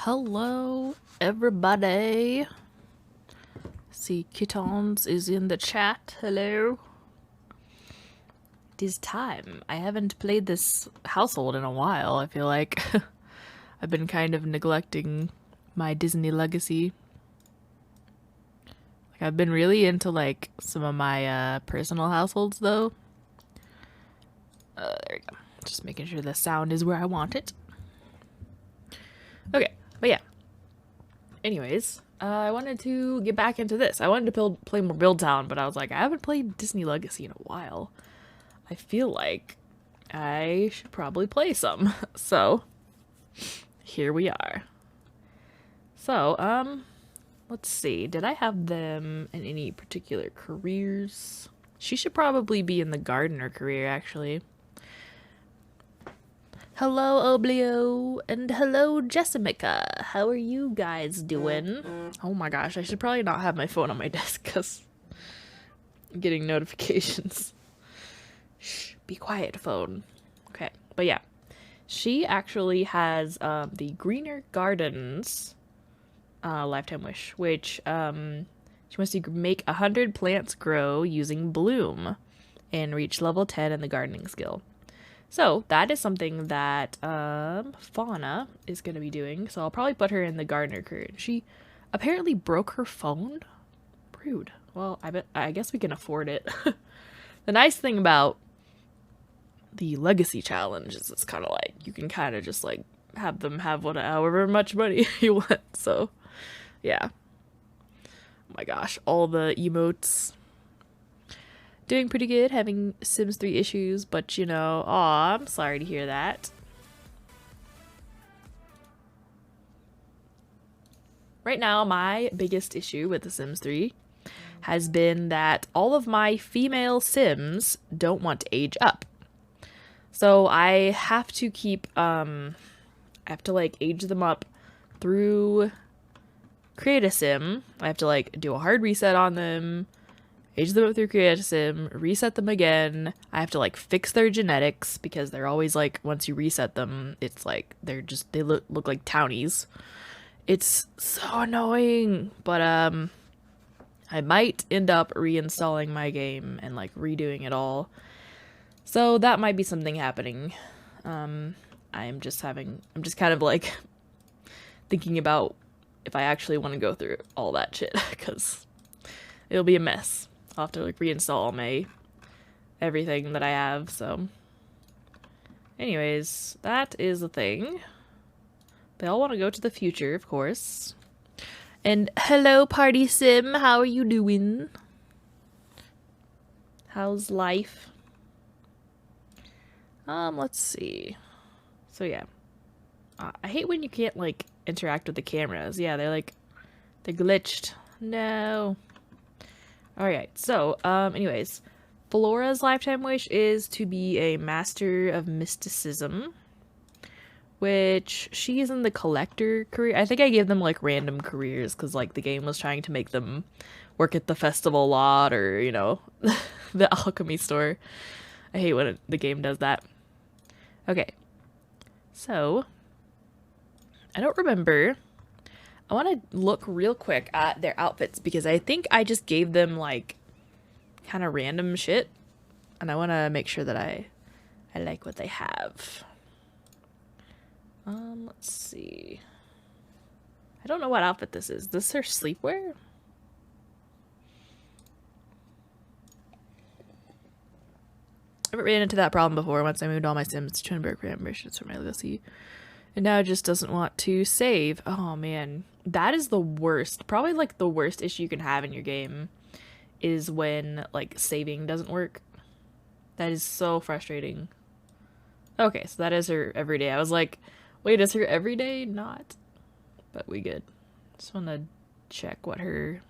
Hello, everybody. See, Kittons is in the chat. Hello. It is time. I haven't played this household in a while. I feel like I've been kind of neglecting my Disney legacy. Like, I've been really into like some of my personal households though. There we go. Just making sure the sound is where I want it. Okay, but yeah. Anyways, I wanted to get back into this. I wanted to play more Build Town, but I was like, I haven't played Disney Legacy in a while. I feel like I should probably play some. So, here we are. So, let's see. Did I have them in any particular careers? She should probably be in the gardener career, actually. Hello, Oblio, and hello, Jessica. How are you guys doing? Oh my gosh, I should probably not have my phone on my desk because I'm getting notifications. Shh, be quiet, phone. Okay, but yeah. She actually has the Greener Gardens lifetime wish, which she wants to make 100 plants grow using bloom and reach level 10 in the gardening skill. So that is something that Fauna is going to be doing. So I'll probably put her in the gardener career. She apparently broke her phone. Rude. Well, I guess we can afford it. The nice thing about the legacy challenge is it's kind of like you can kind of just like have them have however much money you want. So yeah. Oh my gosh, all the emotes. Doing pretty good, having Sims 3 issues, but you know, aw, I'm sorry to hear that. Right now, my biggest issue with The Sims 3 has been that all of my female Sims don't want to age up. So I have to keep, I have to like age them up through Create a Sim. I have to like do a hard reset on them, age them up through Create a Sim, reset them again. I have to like fix their genetics because they're always like, once you reset them, it's like they look like townies. It's so annoying, but I might end up reinstalling my game and like redoing it all. So that might be something happening. I'm just kind of like thinking about if I actually want to go through all that shit because it'll be a mess. I'll have to like reinstall everything that I have, so anyways, that is the thing. They all want to go to the future, of course. And hello, Party Sim, how are you doing? How's life? Let's see. So yeah. I hate when you can't like interact with the cameras. Yeah, they're glitched. No. Alright, so, anyways, Flora's lifetime wish is to be a master of mysticism, which she is in the collector career. I think I gave them, like, random careers, because, like, the game was trying to make them work at the festival lot, or, you know, the alchemy store. I hate when the game does that. Okay, so, I don't remember. I want to look real quick at their outfits because I think I just gave them like kind of random shit and I want to make sure that I like what they have. Let's see. I don't know what outfit this is. Is this her sleepwear? I ran into that problem before once I moved all my Sims to Twinburg for ambitions for my legacy. And now it just doesn't want to save. Oh man, that is the worst. Probably like the worst issue you can have in your game is when like saving doesn't work. That is so frustrating. Okay, so that is her everyday. I was like, wait, is her everyday not? But we good. Just want to check what her...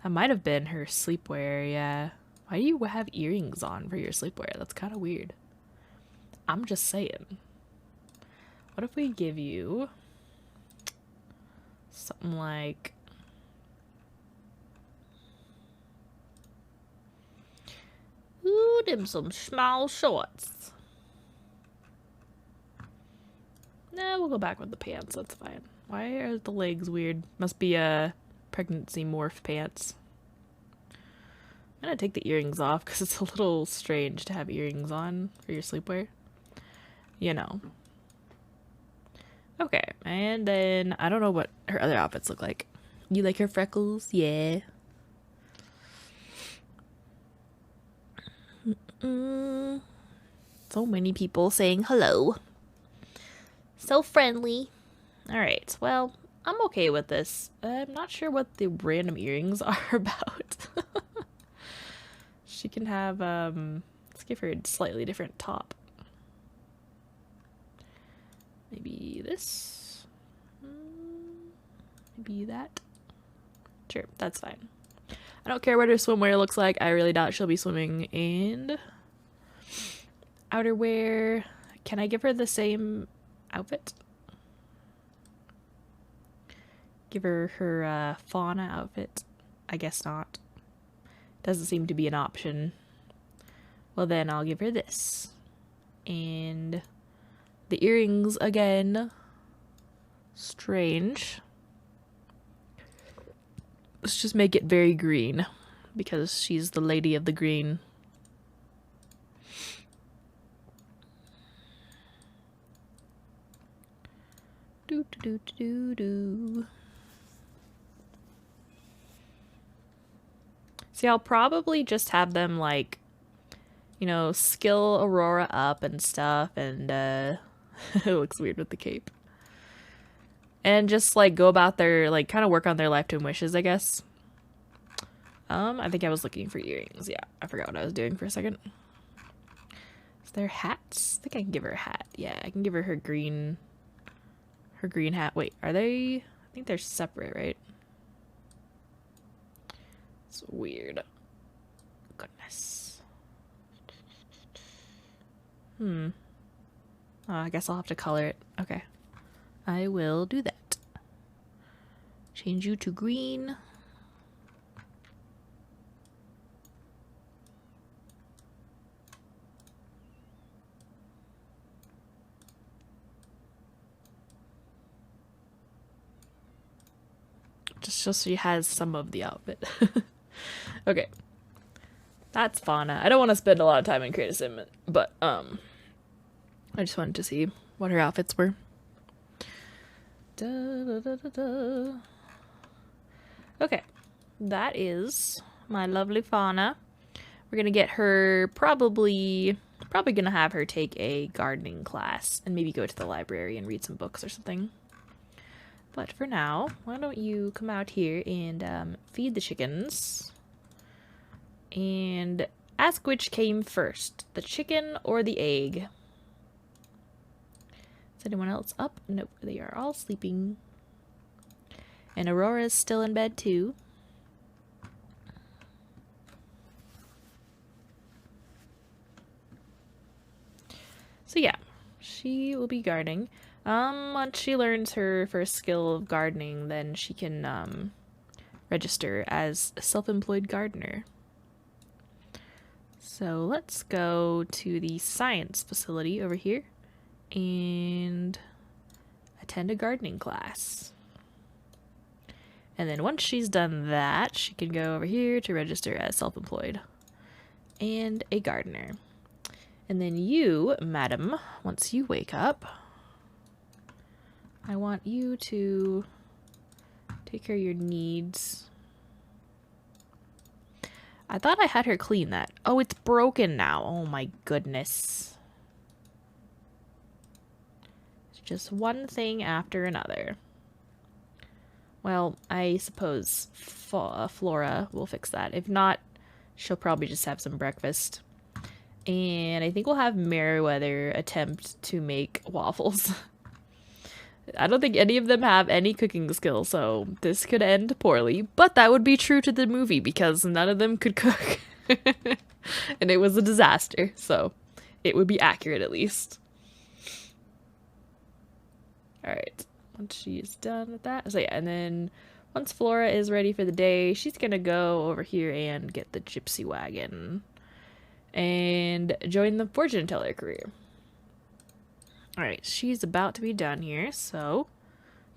That might have been her sleepwear, yeah. Why do you have earrings on for your sleepwear? That's kind of weird. I'm just saying. What if we give you something like ooh, them some small shorts. Nah, we'll go back with the pants, that's fine. Why are the legs weird? Must be a pregnancy morph pants. I'm gonna take the earrings off because it's a little strange to have earrings on for your sleepwear. You know. Okay, and then I don't know what her other outfits look like. You like her freckles? Yeah. So many people saying hello. So friendly. Alright, well, I'm okay with this. I'm not sure what the random earrings are about. She can have, let's give her a slightly different top. Maybe this? Maybe that? Sure, that's fine. I don't care what her swimwear looks like. I really doubt she'll be swimming in outerwear. Can I give her the same outfit? Give her her fauna outfit? I guess not. Doesn't seem to be an option. Well then I'll give her this. And the earrings again. Strange. Let's just make it very green because she's the lady of the green. Do do do do do. See, I'll probably just have them like, you know, skill Aurora up and stuff, and it looks weird with the cape. And just like go about their, like, kind of work on their lifetime wishes, I guess. I think I was looking for earrings. Yeah, I forgot what I was doing for a second. Is there hats? I think I can give her a hat. Yeah, I can give her her green hat. Wait, are they? I think they're separate, right? It's weird. Goodness. Oh, I guess I'll have to color it. Okay. I will do that. Change you to green. Just so she has some of the outfit. Okay. That's fauna. I don't want to spend a lot of time in Create Assignment, but I just wanted to see what her outfits were. Da, da, da, da, da. Okay, that is my lovely fauna. We're gonna get her probably gonna have her take a gardening class and maybe go to the library and read some books or something. But for now, why don't you come out here and feed the chickens and ask which came first, the chicken or the egg. Is anyone else up? Nope, they are all sleeping. And Aurora's still in bed too. So yeah, she will be gardening. Once she learns her first skill of gardening, then she can register as a self-employed gardener. So let's go to the science facility over here and attend a gardening class. And then once she's done that, she can go over here to register as self-employed and a gardener. And then you, madam, once you wake up, I want you to take care of your needs. I thought I had her clean that. Oh, it's broken now. Oh my goodness. It's just one thing after another. Well, I suppose Flora will fix that. If not, she'll probably just have some breakfast. And I think we'll have Meriwether attempt to make waffles. I don't think any of them have any cooking skills, so this could end poorly. But that would be true to the movie because none of them could cook. And it was a disaster, so it would be accurate at least. Alright, once she's done with that. So yeah, and then once Flora is ready for the day, she's gonna go over here and get the gypsy wagon and join the fortune teller career. Alright, she's about to be done here, so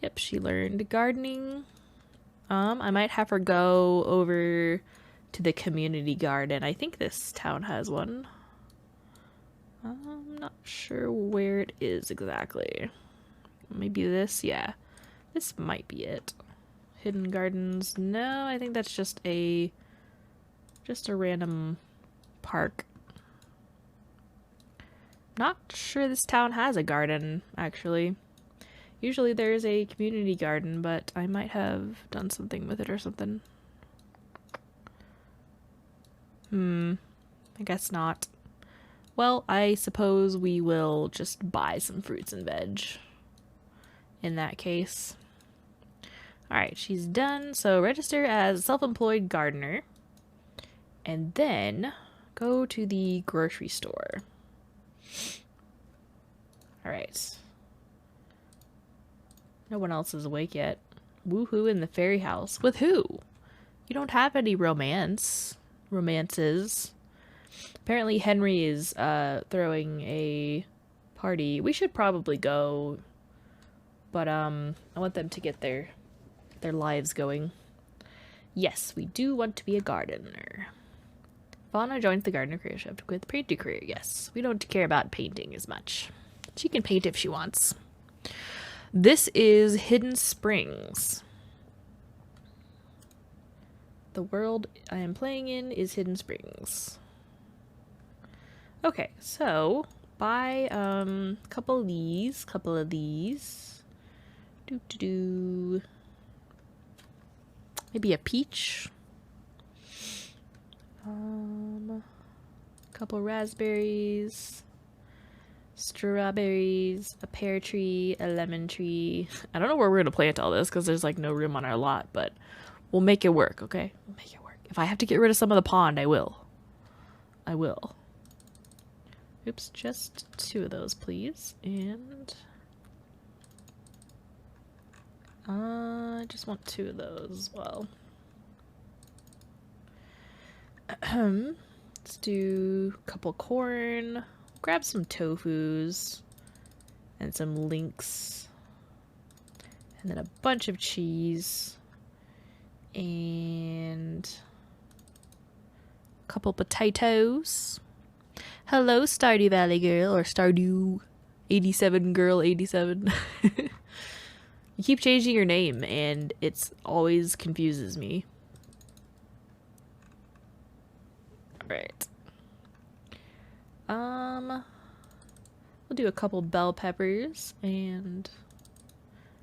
Yep, she learned gardening. I might have her go over to the community garden. I think this town has one. I'm not sure where it is exactly. Maybe this? Yeah. This might be it. Hidden gardens. No, I think that's just a random park. Not sure this town has a garden, actually. Usually there's a community garden, but I might have done something with it or something. I guess not. Well, I suppose we will just buy some fruits and veg in that case. Alright, she's done. So register as self-employed gardener. And then go to the grocery store. Alright. No one else is awake yet. Woohoo in the fairy house. With who? You don't have any romances. Apparently Henry is throwing a party. We should probably go. But I want them to get their lives going. Yes, we do want to be a gardener. Fauna joins the gardener career shift with painting career. Yes, we don't care about painting as much. She can paint if she wants. This is Hidden Springs. The world I am playing in is Hidden Springs. Okay, so buy couple of these. Maybe a peach. Couple raspberries, strawberries, a pear tree, a lemon tree. I don't know where we're gonna plant all this because there's like no room on our lot, but we'll make it work, okay? We'll make it work. If I have to get rid of some of the pond, I will. Oops, just 2 of those, please. And I just want 2 of those as well. Let's do a couple corn, grab some tofus, and some links, and then a bunch of cheese, and a couple potatoes. Hello, Stardew Valley girl, or Stardew 87 girl 87. You keep changing your name, and it's always confuses me. Right. We'll do a couple bell peppers and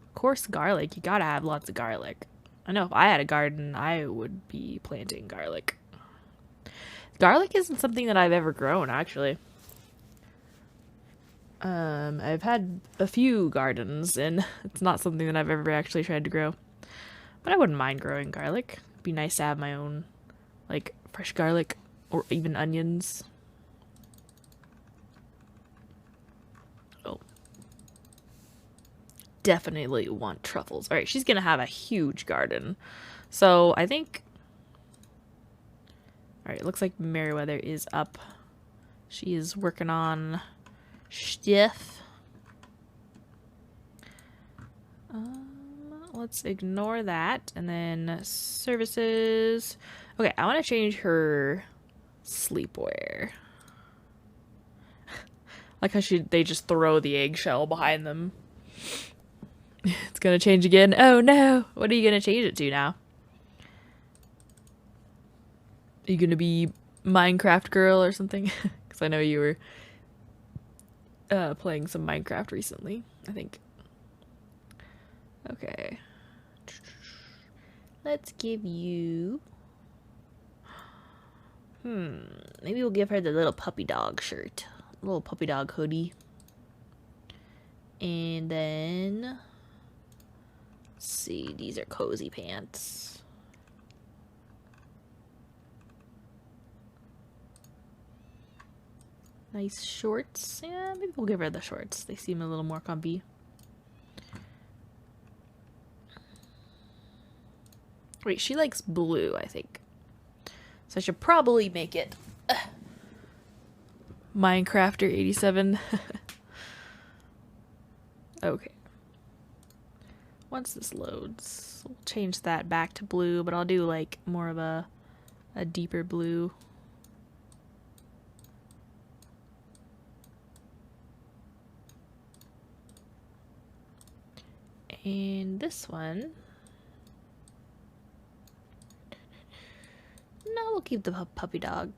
of course garlic. You gotta have lots of garlic. I know if I had a garden, I would be planting garlic. Garlic isn't something that I've ever grown, actually. I've had a few gardens and it's not something that I've ever actually tried to grow. But I wouldn't mind growing garlic. It'd be nice to have my own, like, fresh garlic. Or even onions. Oh. Definitely want truffles. Alright, she's gonna have a huge garden. So, I think... Alright, it looks like Meriwether is up. She is working on stuff. Let's ignore that. And then services. Okay, I want to change her... sleepwear. Like how they just throw the eggshell behind them. It's gonna change again. Oh no! What are you gonna change it to now? Are you gonna be Minecraft girl or something? Because I know you were playing some Minecraft recently, I think. Okay. Let's give you... maybe we'll give her the little puppy dog shirt. Little puppy dog hoodie. And then... let's see, these are cozy pants. Nice shorts. Yeah, maybe we'll give her the shorts. They seem a little more comfy. Wait, she likes blue, I think. So I should probably make it Minecrafter 87. Okay. once this loads, we'll change that back to blue, but I'll do like more of a deeper blue. And this one, no, we'll keep the puppy dog.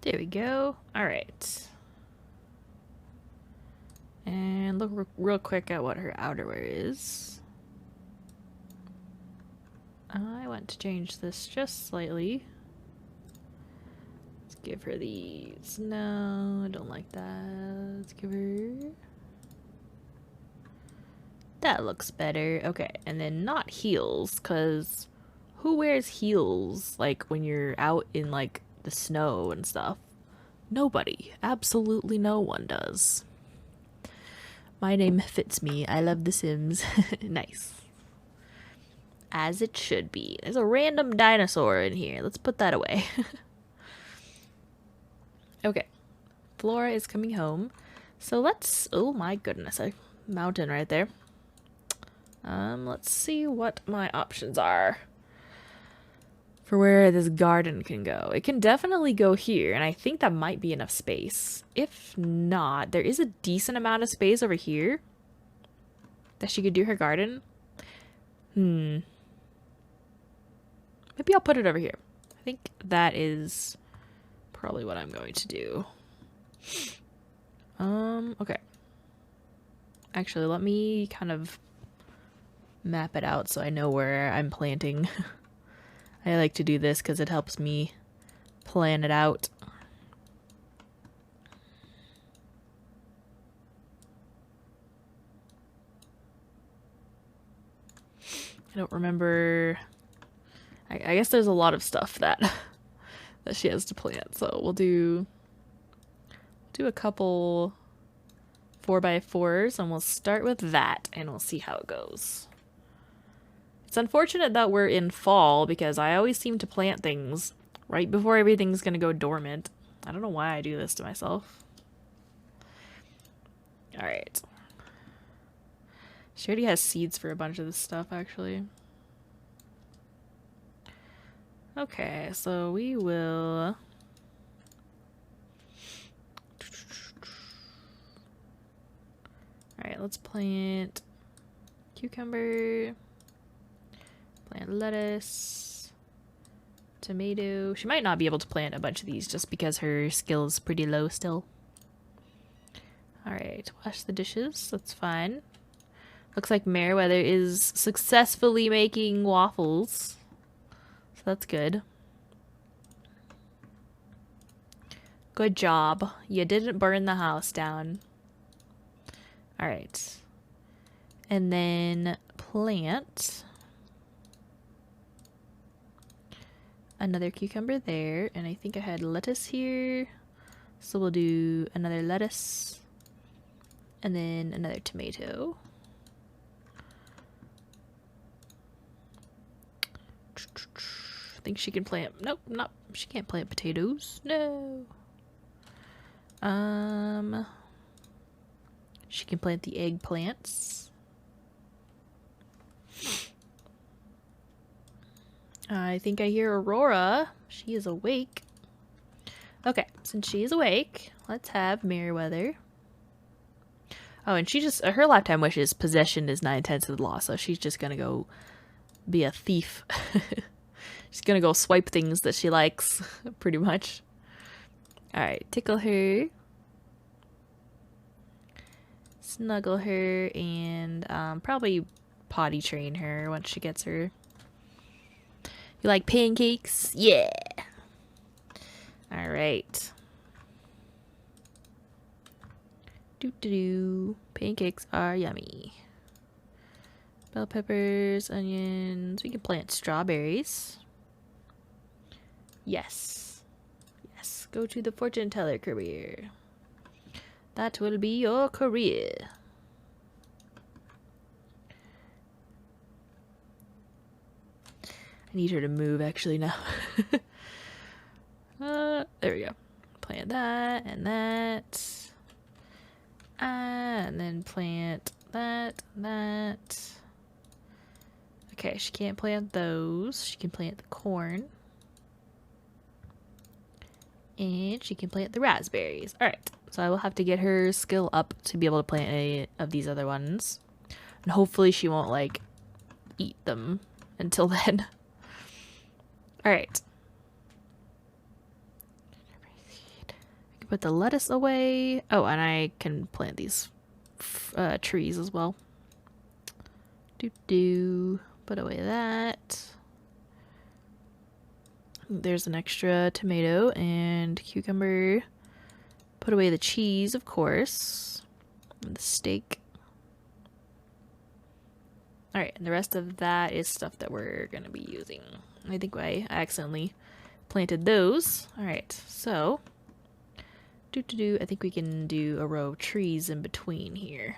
There we go. All right. And look real quick at what her outerwear is. I want to change this just slightly. Let's give her these. No, I don't like that. Let's give her... That looks better. Okay, and then not heels, because who wears heels, like, when you're out in, like, the snow and stuff? Nobody. Absolutely no one does. My name fits me. I love The Sims. Nice. As it should be. There's a random dinosaur in here. Let's put that away. Okay. Flora is coming home. So let's... Oh my goodness. A mountain right there. Let's see what my options are for where this garden can go. It can definitely go here, and I think that might be enough space. If not, there is a decent amount of space over here that she could do her garden. Maybe I'll put it over here. I think that is probably what I'm going to do. Okay. Actually, let me kind of map it out so I know where I'm planting. I like to do this because it helps me plan it out. I don't remember... I guess there's a lot of stuff that that she has to plant, so we'll do a couple 4x4s, and we'll start with that, and we'll see how it goes. It's unfortunate that we're in fall, because I always seem to plant things right before everything's gonna go dormant. I don't know why I do this to myself. Alright. She already has seeds for a bunch of this stuff, actually. Okay, so we will... Alright, let's plant cucumber, plant lettuce, tomato. She might not be able to plant a bunch of these just because her skill is pretty low still. Alright, wash the dishes, that's fine. Looks like Meriwether is successfully making waffles. So that's good. Good job. You didn't burn the house down. Alright. And then plant another cucumber there. And I think I had lettuce here. So we'll do another lettuce. And then another tomato. I think she can plant... Nope, not... She can't plant potatoes. No. She can plant the eggplants. I think I hear Aurora. She is awake. Okay, since she is awake, let's have Meriwether. Oh, and she just... her lifetime wish is possession is 9/10 of the law, so she's just gonna go be a thief. She's gonna go swipe things that she likes, pretty much. Alright, tickle her. Snuggle her, and probably potty train her once she gets her. You like pancakes? Yeah! Alright. Doo-doo-doo. Pancakes are yummy. Bell peppers, onions. We can plant strawberries. Yes. Yes. Go to the fortune teller career. That will be your career. I need her to move actually now. There we go. Plant that and that. And then plant that and that. Okay, she can't plant those. She can plant the corn. And she can plant the raspberries. Alright, so I will have to get her skill up to be able to plant any of these other ones. And hopefully she won't, like, eat them until then. Alright. Put the lettuce away. Oh, and I can plant these trees as well. Put away that. There's an extra tomato and cucumber. Put away the cheese, of course. And the steak. Alright, and the rest of that is stuff that we're going to be using. I think I accidentally planted those. Alright, so... I think we can do a row of trees in between here.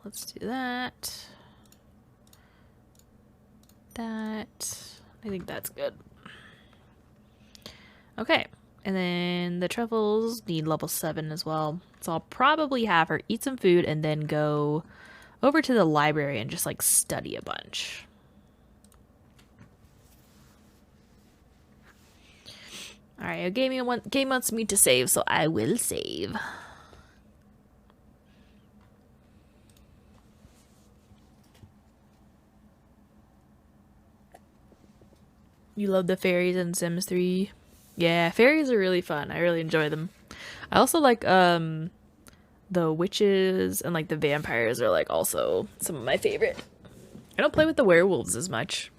Let's do that. I think that's good. Okay, and then the truffles need level 7 as well. So I'll probably have her eat some food and then go over to the library and just like study a bunch. Alright, game wants me to save, so I will save. You love the fairies in Sims 3? Yeah, fairies are really fun. I really enjoy them. I also like the witches and like the vampires are like also some of my favorite. I don't play with the werewolves as much.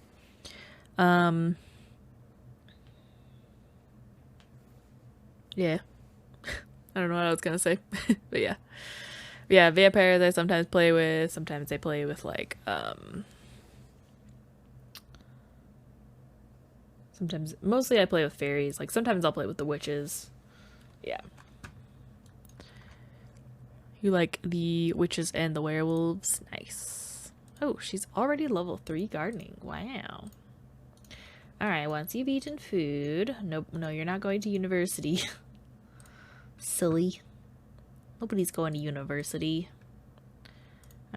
Yeah. I don't know what I was gonna say. But yeah. Yeah, vampires I sometimes play with. Sometimes I play with like, sometimes, mostly I play with fairies. Like sometimes I'll play with the witches. Yeah. You like the witches and the werewolves? Nice. Oh, she's already level 3 gardening. Wow. Alright, once you've eaten food. Nope, no, you're not going to university. Silly. Nobody's going to university.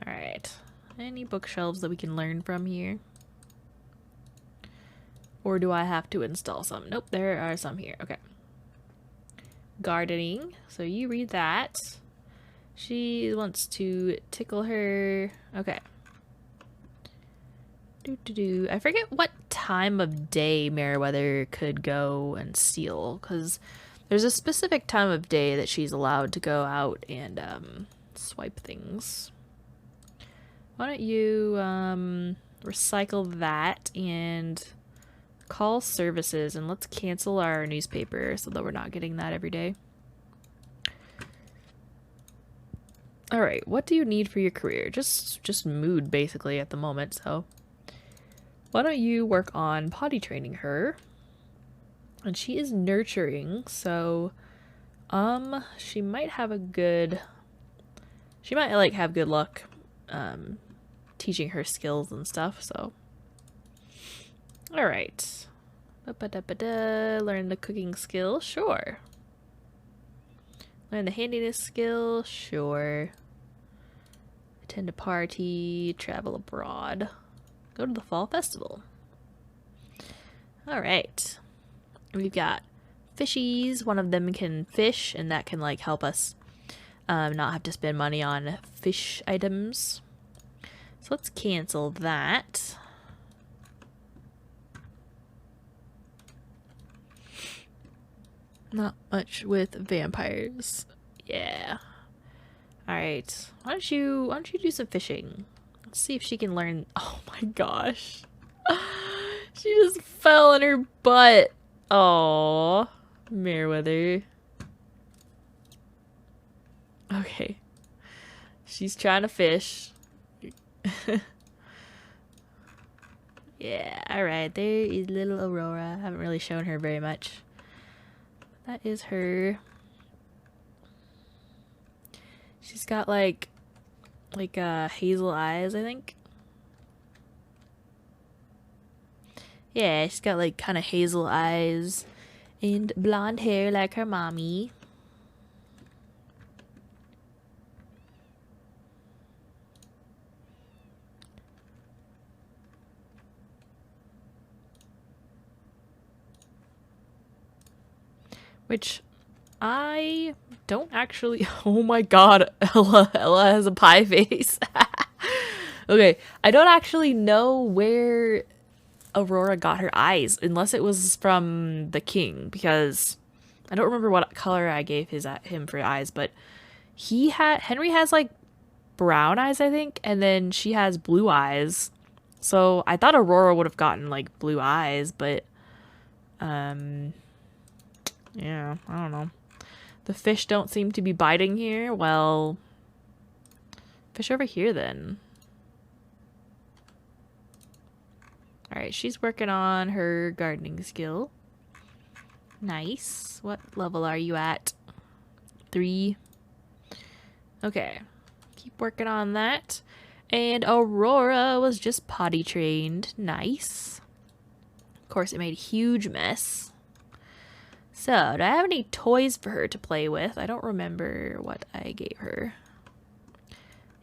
Alright. Any bookshelves that we can learn from here? Or do I have to install some? Nope, there are some here. Okay. Gardening. So you read that. She wants to tickle her. Okay. I forget what time of day Meriwether could go and steal, because there's a specific time of day that she's allowed to go out and swipe things. Why don't you recycle that and call services, and let's cancel our newspaper so that we're not getting that every day. Alright, what do you need for your career? Just mood basically at the moment, so why don't you work on potty training her? And she is nurturing, so she might have like have good luck teaching her skills and stuff, so alright. Learn the cooking skill, sure. Learn the handiness skill, sure. Attend a party, travel abroad. Go to the fall festival. Alright. We've got fishies. One of them can fish, and that can like help us not have to spend money on fish items. So let's cancel that. Not much with vampires. Yeah. Alright. Why don't you do some fishing? Let's see if she can learn. Oh my gosh. She just fell in her butt. Aww. Meriwether. Okay. She's trying to fish. Yeah, alright. There is little Aurora. I haven't really shown her very much. That is her. She's got like hazel eyes, I think. Yeah, she's got like kind of hazel eyes and blonde hair like her mommy. Which I don't actually. Oh my god, Ella has a pie face. Okay, I don't actually know where Aurora got her eyes, unless it was from the king, because I don't remember what color I gave him for eyes, but Henry has like brown eyes, I think, and then she has blue eyes. So I thought Aurora would have gotten like blue eyes, but yeah, I don't know. The fish don't seem to be biting here. Well, fish over here then. Alright, she's working on her gardening skill. Nice. What level are you at? 3. Okay. Keep working on that. And Aurora was just potty trained. Nice. Of course, it made a huge mess. So, do I have any toys for her to play with? I don't remember what I gave her.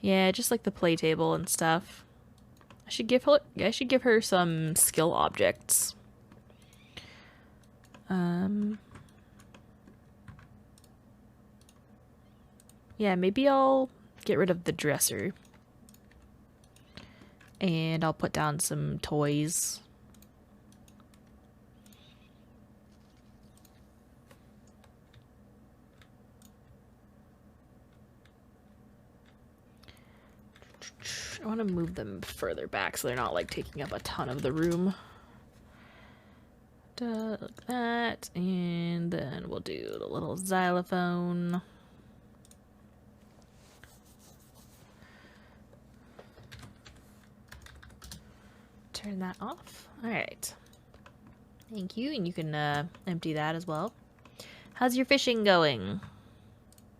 Yeah, just like the play table and stuff. I should give her some skill objects. Yeah, maybe I'll get rid of the dresser. And I'll put down some toys. I want to move them further back so they're not like taking up a ton of the room. Like that, and then we'll do the little xylophone. Turn that off. Alright. Thank you, and you can empty that as well. How's your fishing going?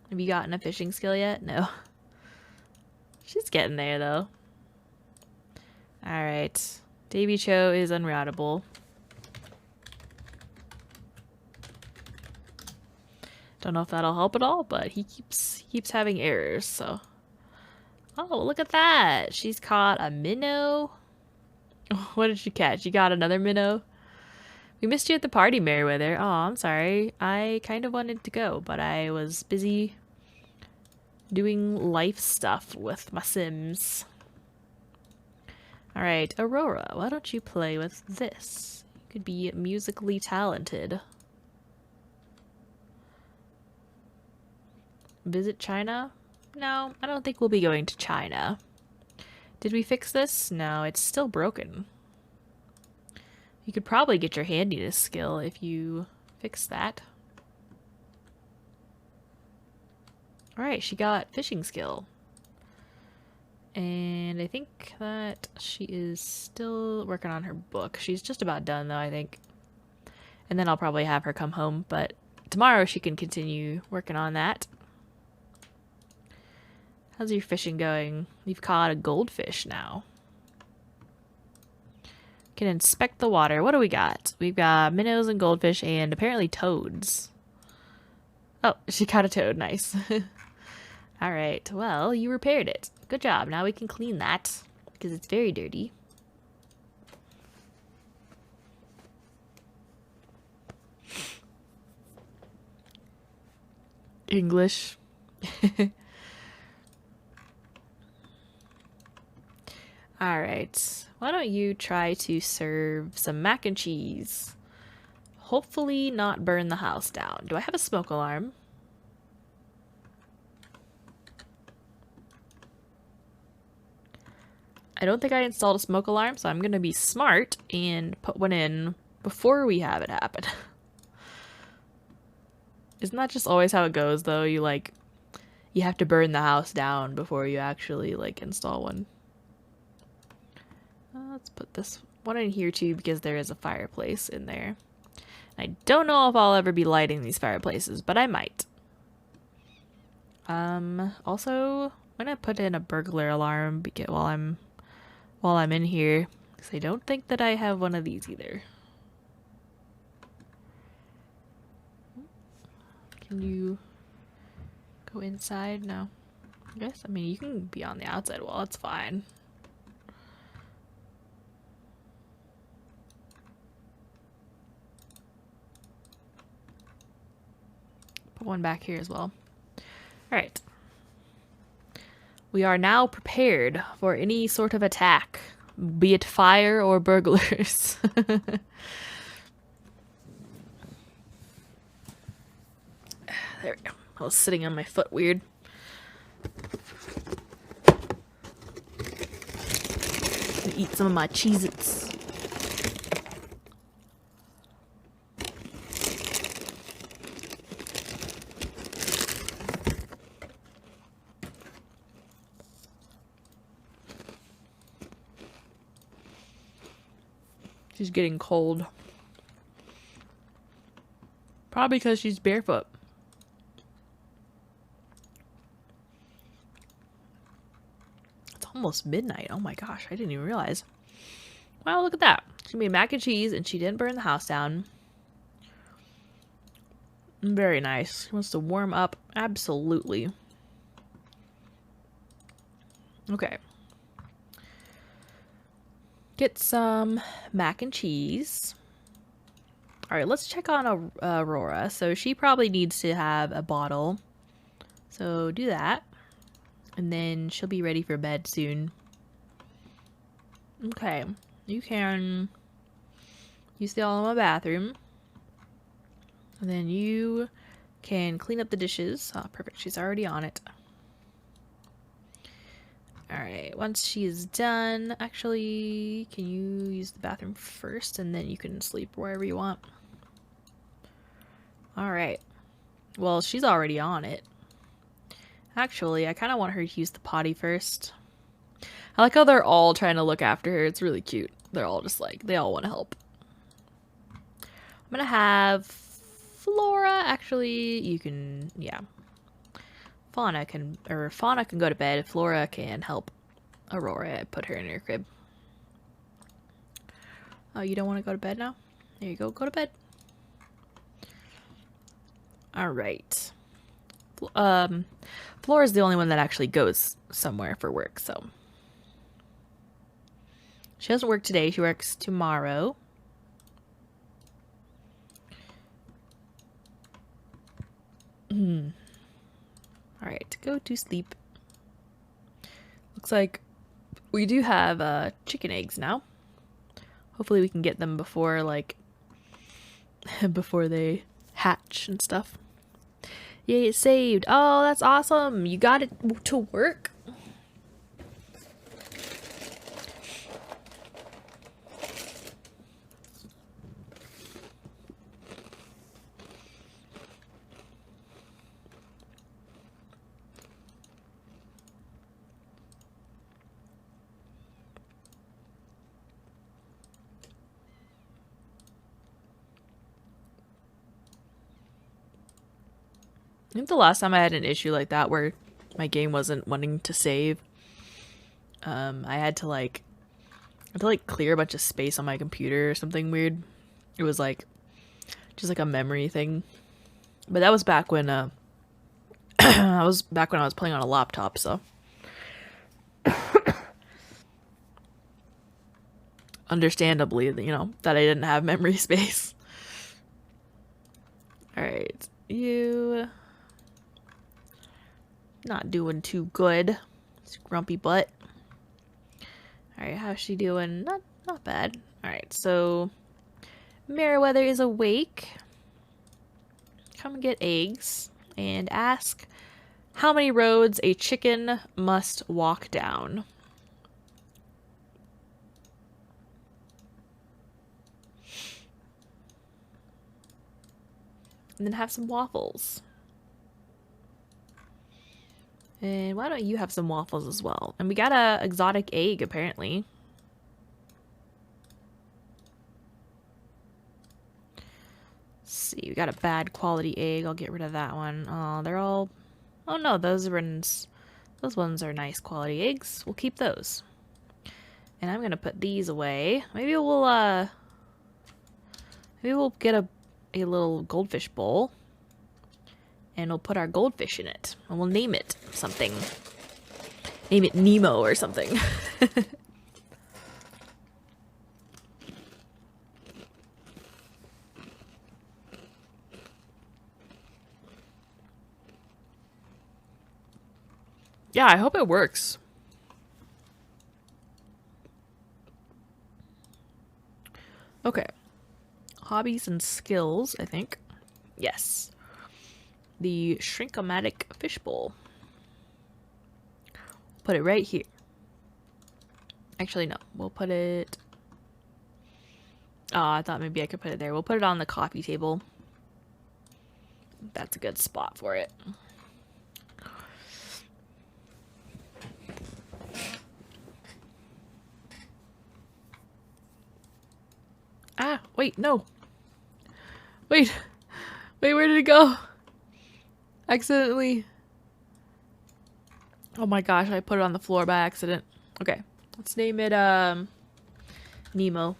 Have you gotten a fishing skill yet? No. She's getting there, though. Alright. Davy Cho is unroutable. Don't know if that'll help at all, but he keeps having errors, so. Oh, look at that! She's caught a minnow. What did she catch? You got another minnow? We missed you at the party, Meriwether. Oh, I'm sorry. I kind of wanted to go, but I was busy doing life stuff with my Sims. Alright, Aurora, why don't you play with this? You could be musically talented. Visit China? No, I don't think we'll be going to China. Did we fix this? No, it's still broken. You could probably get your handiness skill if you fix that. Alright, she got fishing skill. And I think that she is still working on her book. She's just about done, though, I think. And then I'll probably have her come home, but tomorrow she can continue working on that. How's your fishing going? You've caught a goldfish now. Can inspect the water. What do we got? We've got minnows and goldfish and apparently toads. Oh, she caught a toad. Nice. Alright, well, you repaired it. Good job. Now we can clean that because it's very dirty. English. Alright, why don't you try to serve some mac and cheese? Hopefully not burn the house down. Do I have a smoke alarm? I don't think I installed a smoke alarm, so I'm gonna be smart and put one in before we have it happen. Isn't that just always how it goes, though? You have to burn the house down before you actually, install one. Let's put this one in here, too, because there is a fireplace in there. I don't know if I'll ever be lighting these fireplaces, but I might. Also, I'm gonna put in a burglar alarm while I'm in here. Because I don't think that I have one of these either. Can you go inside? No. I guess, I mean, you can be on the outside wall. It's fine. Put one back here as well. Alright. We are now prepared for any sort of attack, be it fire or burglars. There we go. I was sitting on my foot weird. Eat some of my Cheez-Its. She's getting cold. Probably because she's barefoot. It's almost midnight. Oh my gosh, I didn't even realize. Wow, look at that. She made mac and cheese and she didn't burn the house down. Very nice. She wants to warm up. Absolutely. Okay. Get some mac and cheese. Alright, let's check on Aurora. So she probably needs to have a bottle. So do that. And then she'll be ready for bed soon. Okay. You can use the all in my bathroom. And then you can clean up the dishes. Oh, perfect. She's already on it. Alright, once she is done, actually, can you use the bathroom first and then you can sleep wherever you want? Alright. Well, she's already on it. Actually, I kind of want her to use the potty first. I like how they're all trying to look after her. It's really cute. They're all just like, they all want to help. I'm gonna have Flora, actually, you can, yeah. Fauna can go to bed. Flora can help Aurora. Put her in her crib. Oh, you don't want to go to bed now? There you go. Go to bed. Alright. Flora's the only one that actually goes somewhere for work, so. She doesn't work today. She works tomorrow. Alright, go to sleep. Looks like we do have chicken eggs now. Hopefully we can get them before, like, before they hatch and stuff. Yay, it's saved. Oh, that's awesome. You got it to work. I think the last time I had an issue like that where my game wasn't wanting to save, I had to like clear a bunch of space on my computer or something weird. It was like just like a memory thing. But that was back when I was playing on a laptop, so understandably, you know, that I didn't have memory space. All right, you not doing too good. It's grumpy butt. Alright, how's she doing? Not bad. Alright, so Meriwether is awake. Come get eggs and ask how many roads a chicken must walk down. And then have some waffles. And why don't you have some waffles as well? And we got a exotic egg, apparently. Let's see, we got a bad quality egg. I'll get rid of that one. Oh, they're all... Oh no, those ones are nice quality eggs. We'll keep those. And I'm gonna put these away. Maybe we'll get a little goldfish bowl. And we'll put our goldfish in it. And we'll name it something. Name it Nemo or something. Yeah, I hope it works. Okay. Hobbies and skills, I think. Yes. The Shrink-O-Matic fishbowl. Put it right here. Actually, no. We'll put it... Oh, I thought maybe I could put it there. We'll put it on the coffee table. That's a good spot for it. Ah, wait, no. Wait. Wait, where did it go? Accidentally. Oh my gosh, I put it on the floor by accident. Okay, let's name it, Nemo.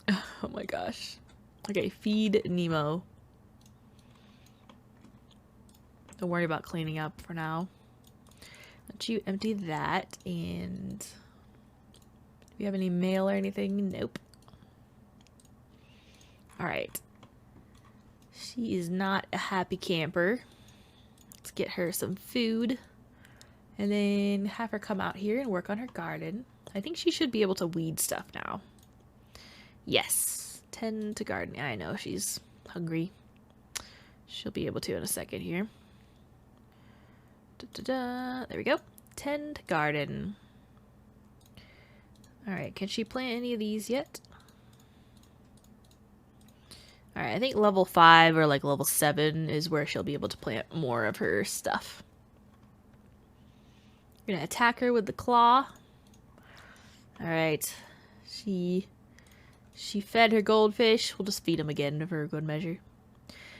Oh my gosh. Okay, feed Nemo. Don't worry about cleaning up for now. Let you empty that, and... Do you have any mail or anything? Nope. Alright. She is not a happy camper. Let's get her some food. And then have her come out here and work on her garden. I think she should be able to weed stuff now. Yes. Tend to garden. I know, she's hungry. She'll be able to in a second here. There we go. Tend to garden. Alright, can she plant any of these yet? Alright, I think level 5 or like level 7 is where she'll be able to plant more of her stuff. We're gonna attack her with the claw. Alright. She fed her goldfish. We'll just feed him again for a good measure.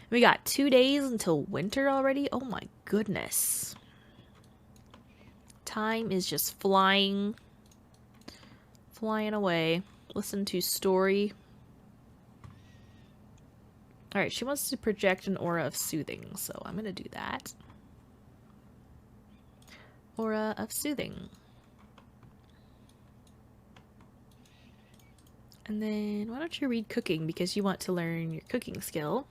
We got 2 days until winter already. Oh my goodness. Time is just flying. Flying away. Listen to story. Alright, she wants to project an aura of soothing, so I'm gonna do that. Aura of soothing. And then, why don't you read cooking, because you want to learn your cooking skill.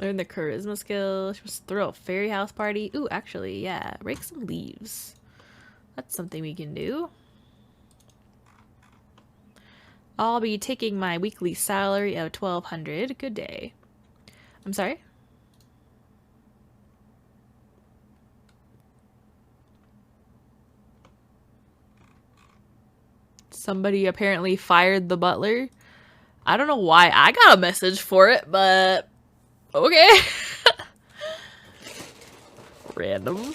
Learn the charisma skill. She wants to throw a fairy house party. Ooh, actually, yeah. Rake some leaves. That's something we can do. I'll be taking my weekly salary of $1,200. Good day. I'm sorry? Somebody apparently fired the butler. I don't know why I got a message for it, but okay. Random.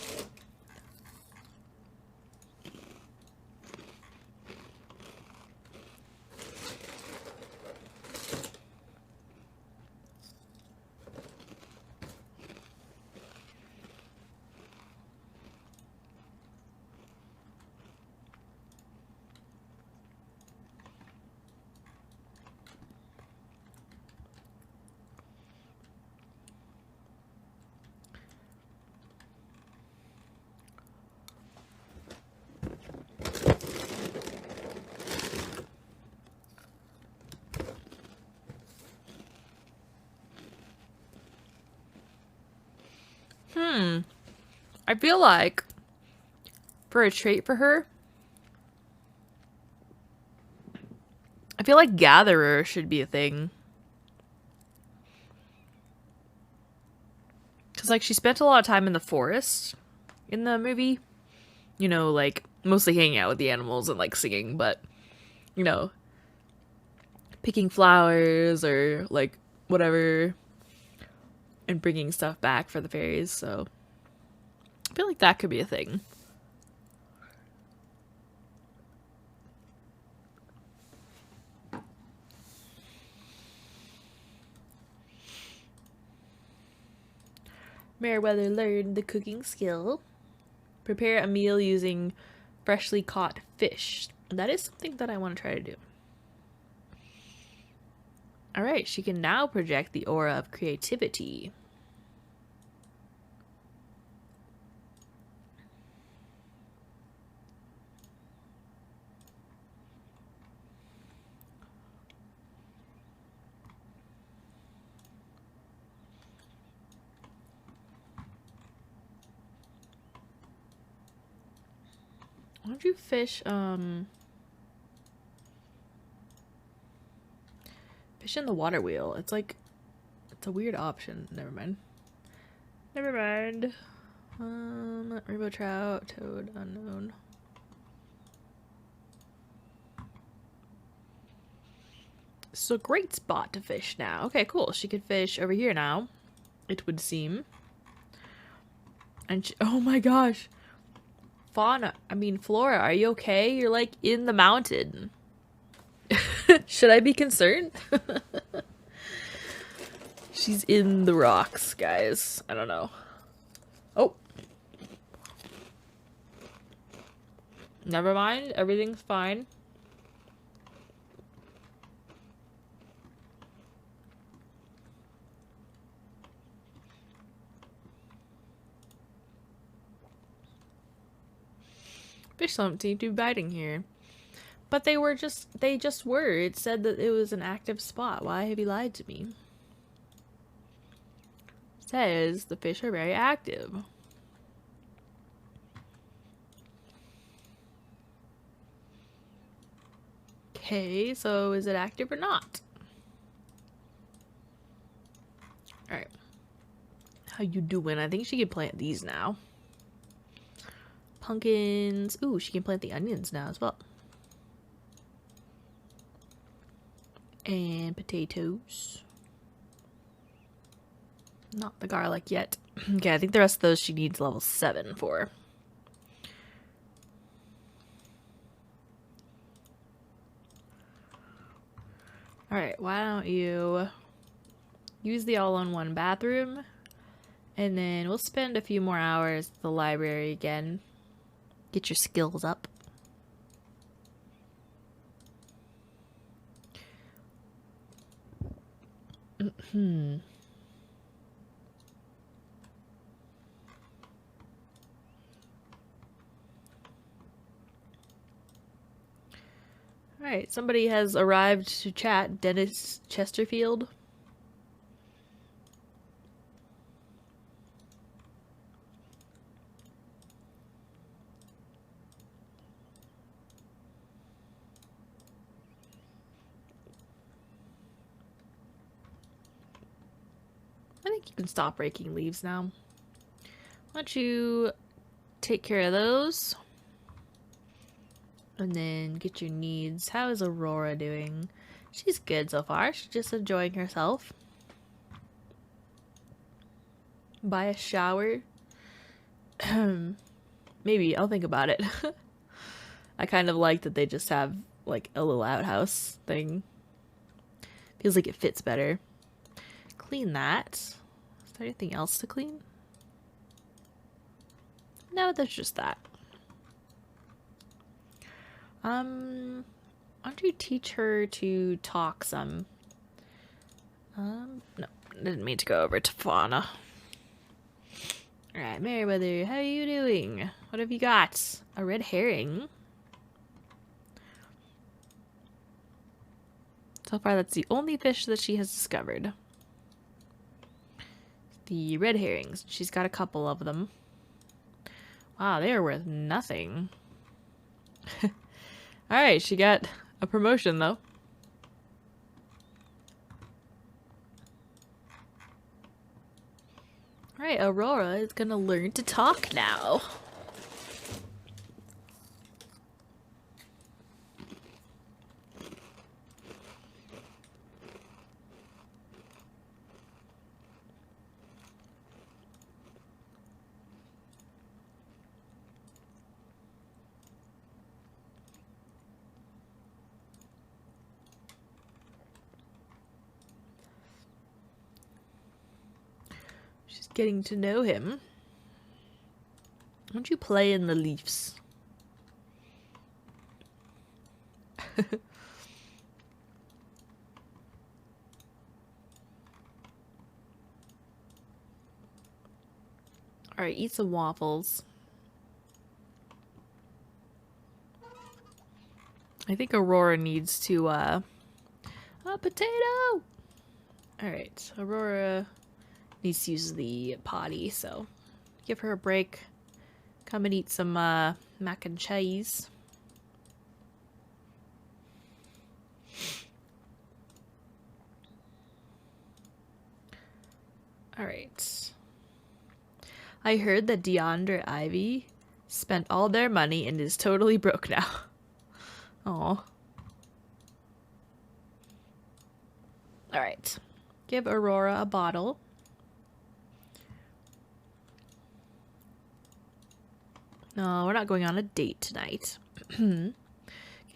I feel like for a trait for her, I feel like gatherer should be a thing. Because, like, she spent a lot of time in the forest in the movie. You know, like, mostly hanging out with the animals and, like, singing, but, you know, picking flowers or, like, whatever, and bringing stuff back for the fairies, so I feel like that could be a thing. Meriwether learned the cooking skill. Prepare a meal using freshly caught fish. That is something that I want to try to do. Alright, she can now project the aura of creativity. Why don't you fish, fish in the water wheel? It's like, it's a weird option. Never mind. Never mind. Rainbow trout, toad, unknown. This is a great spot to fish now. Okay, cool. She could fish over here now, it would seem. And she, oh my gosh. Flora, are you okay? You're like in the mountain. Should I be concerned? She's in the rocks, guys. I don't know. Oh. Never mind. Everything's fine. Fish don't seem to be biting here. But they just were. It said that it was an active spot. Why have you lied to me? It says the fish are very active. Okay, so is it active or not? Alright. How you doing? I think she can plant these now. Pumpkins. Ooh, she can plant the onions now as well. And potatoes. Not the garlic yet. Okay, I think the rest of those she needs level 7 for. Alright, why don't you use the all-in-one bathroom, and then we'll spend a few more hours at the library again. Get your skills up. Alright, somebody has arrived to chat. Dennis Chesterfield. I think you can stop raking leaves now. Why don't you take care of those? And then get your needs. How is Aurora doing? She's good so far. She's just enjoying herself. Buy a shower. Maybe. I'll think about it. I kind of like that they just have like a little outhouse thing. Feels like it fits better. Clean that. Is there anything else to clean? No, that's just that. Why don't you teach her to talk some? No, I didn't mean to go over to Fauna. Alright, Meriwether, how are you doing? What have you got? A red herring? So far, that's the only fish that she has discovered. The red herrings. She's got a couple of them. Wow, they are worth nothing. Alright, she got a promotion, though. Alright, Aurora is gonna learn to talk now. getting to know him. Why don't you play in the leaves? Alright, eat some waffles. I think Aurora needs to, a potato! Alright, Aurora needs to use the potty, so give her a break. Come and eat some, mac and cheese. Alright. I heard that DeAndre Ivy spent all their money and is totally broke now. Aw. Alright. Give Aurora a bottle. No, we're not going on a date tonight. Can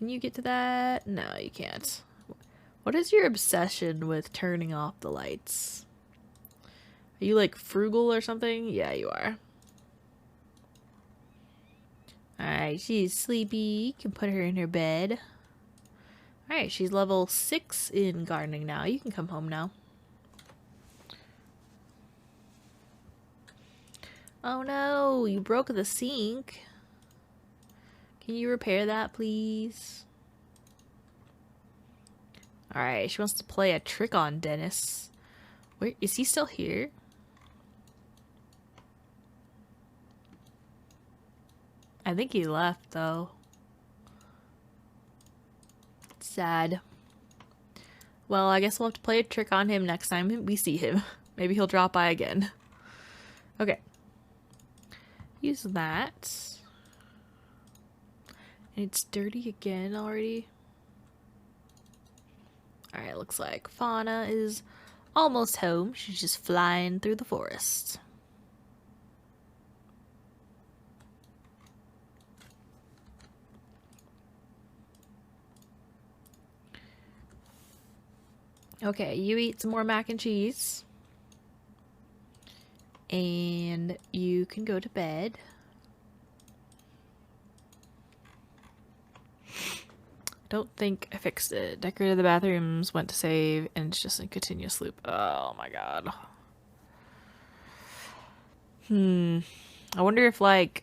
you get to that? No, you can't. What is your obsession with turning off the lights? Are you like frugal or something? Yeah, you are. Alright, she's sleepy. You can put her in her bed. Alright, she's level 6 in gardening now. You can come home now. Oh no, you broke the sink. Can you repair that, please? Alright, she wants to play a trick on Dennis. Where is he still here? I think he left though. Sad. Well, I guess we'll have to play a trick on him next time we see him. Maybe he'll drop by again. Okay. Use that. And it's dirty again already. Alright, looks like Fauna is almost home. She's just flying through the forest. Okay, you eat some more mac and cheese. And you can go to bed. Don't think I fixed it. Decorated the bathrooms, went to save, and it's just in continuous loop. Oh my god. I wonder if like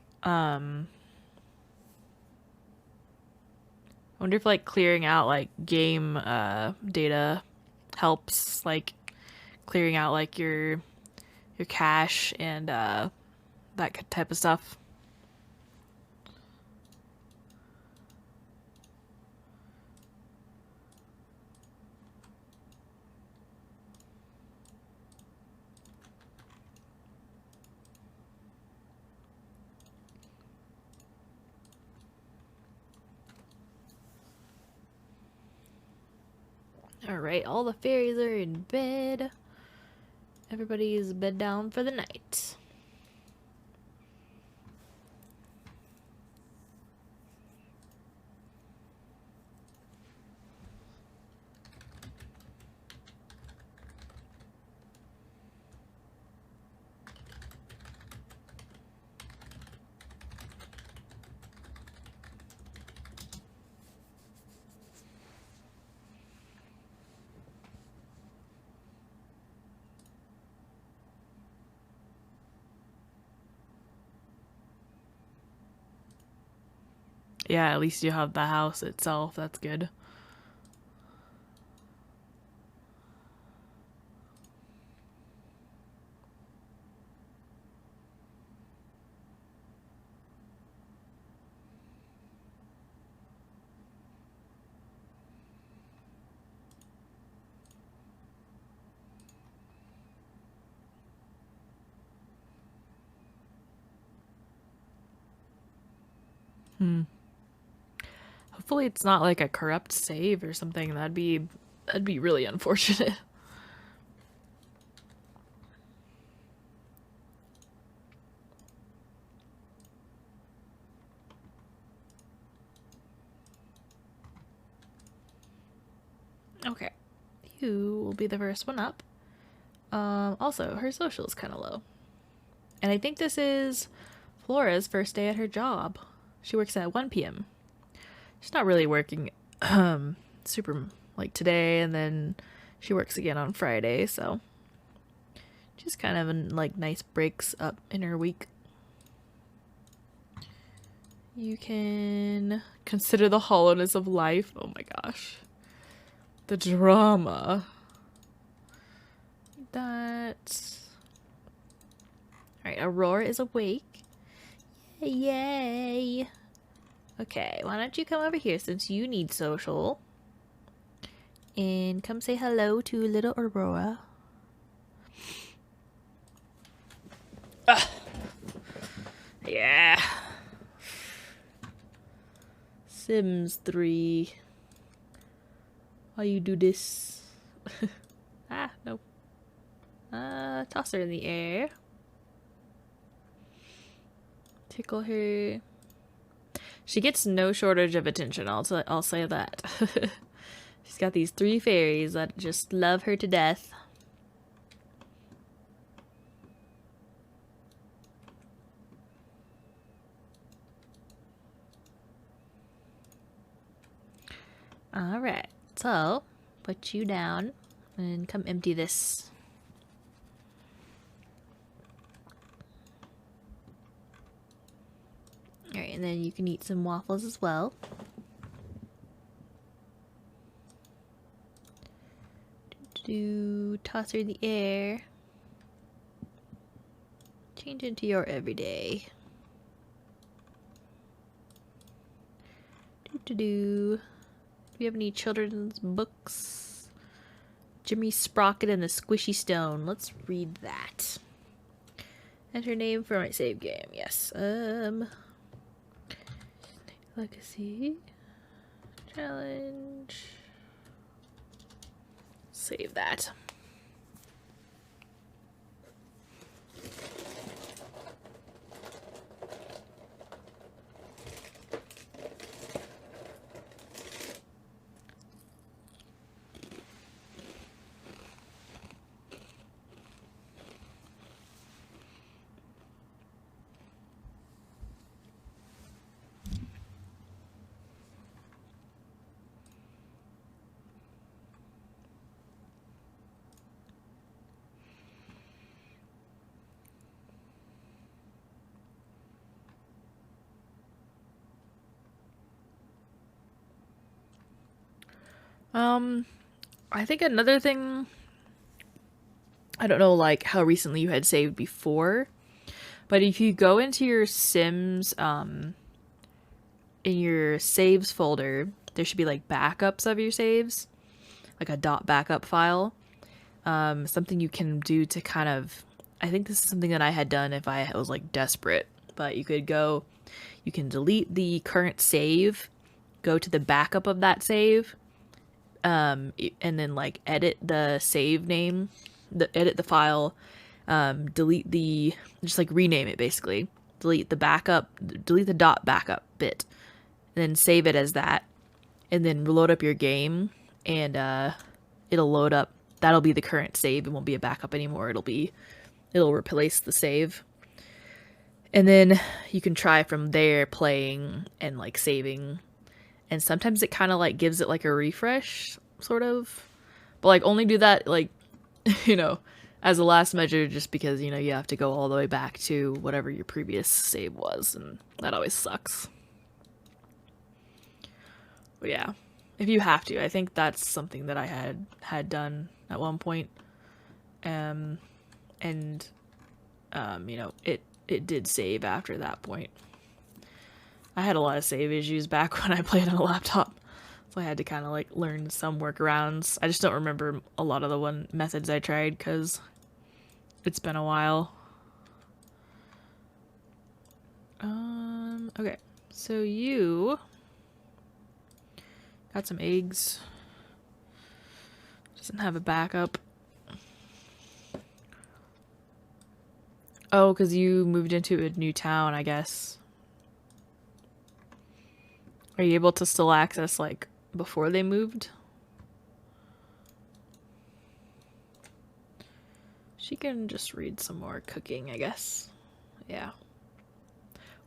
clearing out like game data helps, like clearing out like your cache and that type of stuff. Alright, all the fairies are in bed. Everybody's bed down for the night. Yeah, at least you have the house itself. That's good. Hopefully it's not like a corrupt save or something. That'd be really unfortunate. Okay. You will be the first one up. Also, her social is kind of low. And I think this is Flora's first day at her job. She works at 1 p.m. She's not really working super like today, and then she works again on Friday, so just kind of in like nice breaks up in her week. You can consider the hollowness of life. Oh my gosh. The drama. That's... Alright, Aurora is awake. Yay! Okay, why don't you come over here since you need social. And come say hello to little Aurora. Ah. Yeah. Sims 3. Why you do this? Ah, no. Toss her in the air. Tickle her. She gets no shortage of attention, I'll say that. She's got these 3 fairies that just love her to death. Alright, so put you down and come empty this. Alright, and then you can eat some waffles as well. Toss her in the air. Change into your everyday. Do we have any children's books? Jimmy Sprocket and the Squishy Stone. Let's read that. Enter name for my save game. Yes. Legacy. Challenge. Save that. I think another thing, I don't know like how recently you had saved before, but if you go into your Sims, in your saves folder, there should be like backups of your saves, like a .backup file. Something you can do to kind of, I think this is something that I had done if I was like desperate, but you could go, you can delete the current save, go to the backup of that save, and then like edit the save name, edit the file, delete the, just like rename it basically, delete the backup, delete the .backup bit, and then save it as that, and then load up your game, and it'll load up, that'll be the current save. It won't be a backup anymore. It'll replace the save. And then you can try from there playing and like saving. And sometimes it kind of like gives it like a refresh, sort of. But like only do that like, you know, as a last measure, just because, you know, you have to go all the way back to whatever your previous save was. And that always sucks. But yeah, if you have to, I think that's something that I had done at one point. You know, it did save after that point. I had a lot of save issues back when I played on a laptop, so I had to kind of like learn some workarounds. I just don't remember a lot of the methods I tried because it's been a while. Okay, so you got some eggs. Doesn't have a backup. Oh, because you moved into a new town, I guess. Are you able to still access, like, before they moved? She can just read some more cooking, I guess. Yeah.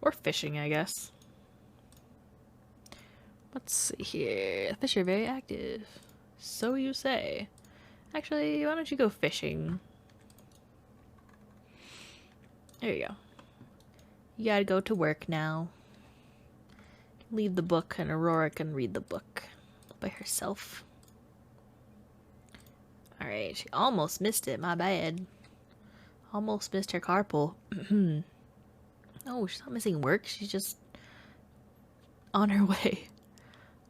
Or fishing, I guess. Let's see here. Fish are very active. So you say. Actually, why don't you go fishing? There you go. You gotta go to work now. Leave the book and Aurora can read the book by herself. Alright, she almost missed it. My bad. Almost missed her carpool. Oh, she's not missing work. She's just on her way.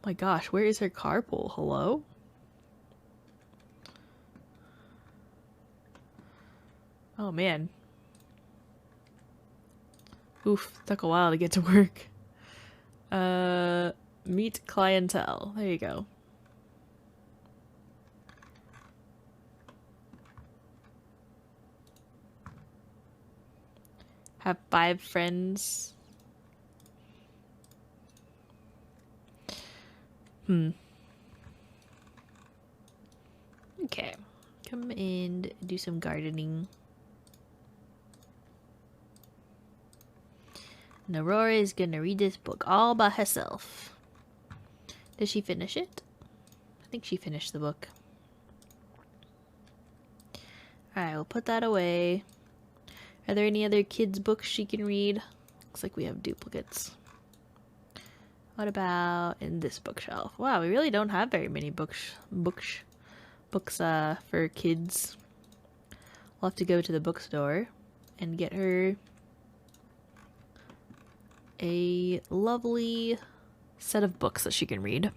My gosh, where is her carpool? Hello? Oh, man. Oof, took a while to get to work. Meet clientele. There you go. Have 5 friends. Okay. Come and do some gardening. And Aurora is gonna read this book all by herself. Did she finish it? I think she finished the book. Alright, we'll put that away. Are there any other kids' books she can read? Looks like we have duplicates. What about in this bookshelf? Wow, we really don't have very many books for kids. We'll have to go to the bookstore and get her a lovely set of books that she can read.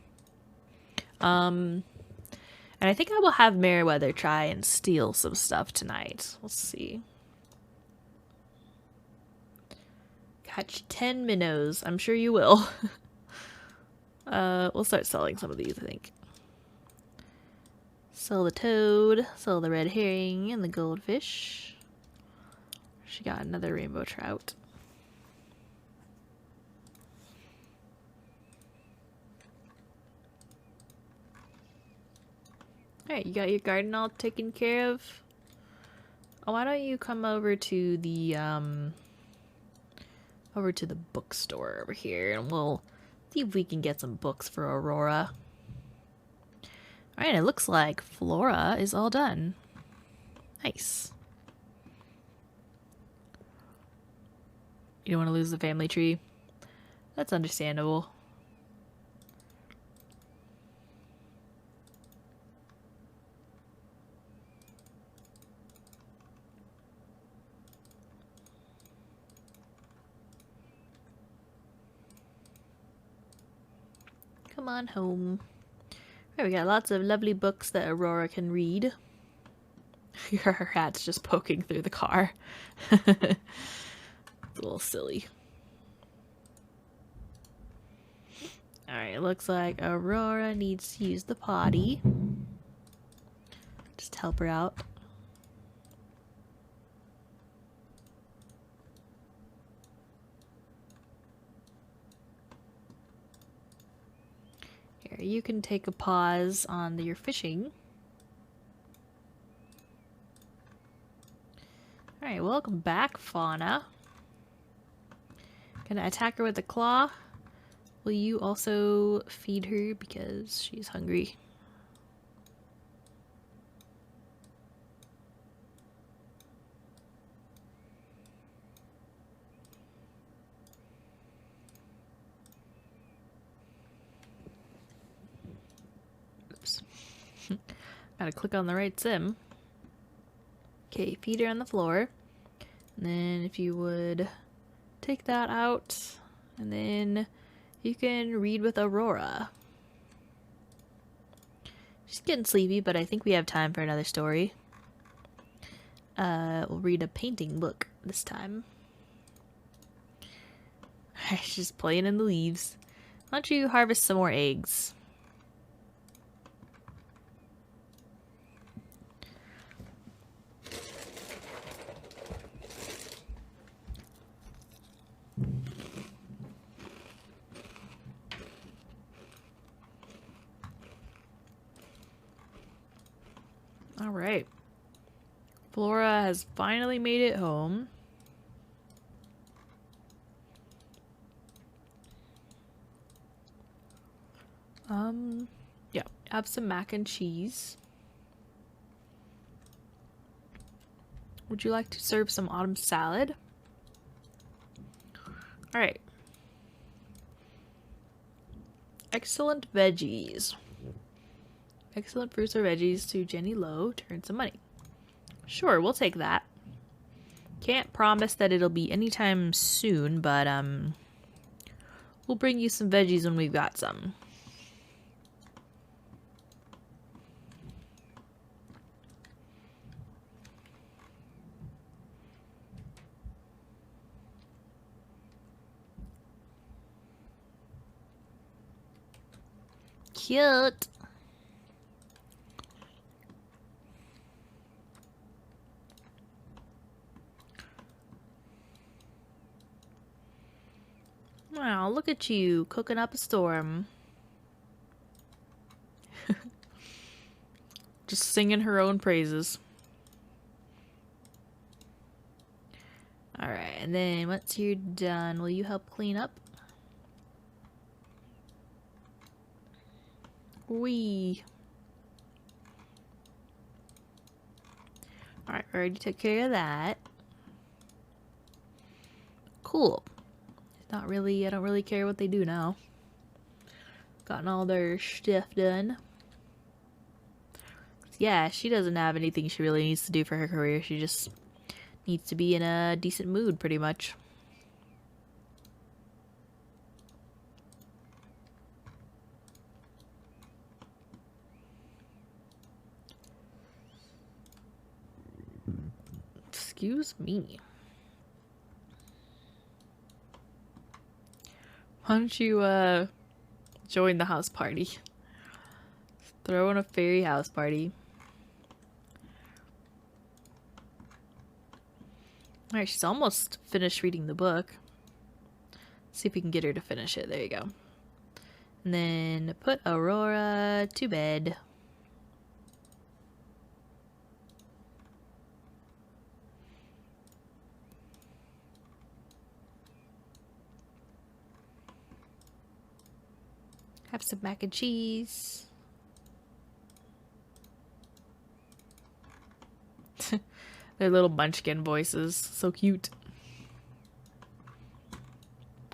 And I think I will have Meriwether try and steal some stuff tonight. We'll see. Catch 10 minnows. I'm sure you will. We'll start selling some of these, I think. Sell the toad, sell the red herring, and the goldfish. She got another rainbow trout. Alright, you got your garden all taken care of? Oh, why don't you come over to the bookstore over here, and we'll see if we can get some books for Aurora. Alright, it looks like Flora is all done. Nice. You don't want to lose the family tree? That's understandable. Come on home. There we got lots of lovely books that Aurora can read. Her hat's just poking through the car. It's a little silly. Alright, it looks like Aurora needs to use the potty. Just help her out. Here, you can take a pause on your fishing. Alright, welcome back, Fauna. Gonna attack her with a claw. Will you also feed her because she's hungry? Oops. Gotta click on the right sim. Okay, feed her on the floor. And then if you would take that out, and then you can read with Aurora. She's getting sleepy, but I think we have time for another story. We'll read a painting book this time. She's just playing in the leaves. Why don't you harvest some more eggs? Alright. Flora has finally made it home. Yeah, have some mac and cheese. Would you like to serve some autumn salad? All right. Excellent veggies. Excellent fruits or veggies to Jenny Lowe to earn some money. Sure, we'll take that. Can't promise that it'll be anytime soon, but we'll bring you some veggies when we've got some. Cute. Wow, look at you cooking up a storm. Just singing her own praises. Alright, and then once you're done, will you help clean up? Wee. Alright, already took care of that. Cool. Not really, I don't really care what they do now. Gotten all their stuff done. Yeah, she doesn't have anything she really needs to do for her career. She just needs to be in a decent mood, pretty much. Excuse me. Why don't you, join the house party? Throw in a fairy house party. Alright, she's almost finished reading the book. See if we can get her to finish it. There you go. And then put Aurora to bed. Have some mac and cheese. Their little munchkin voices. So cute.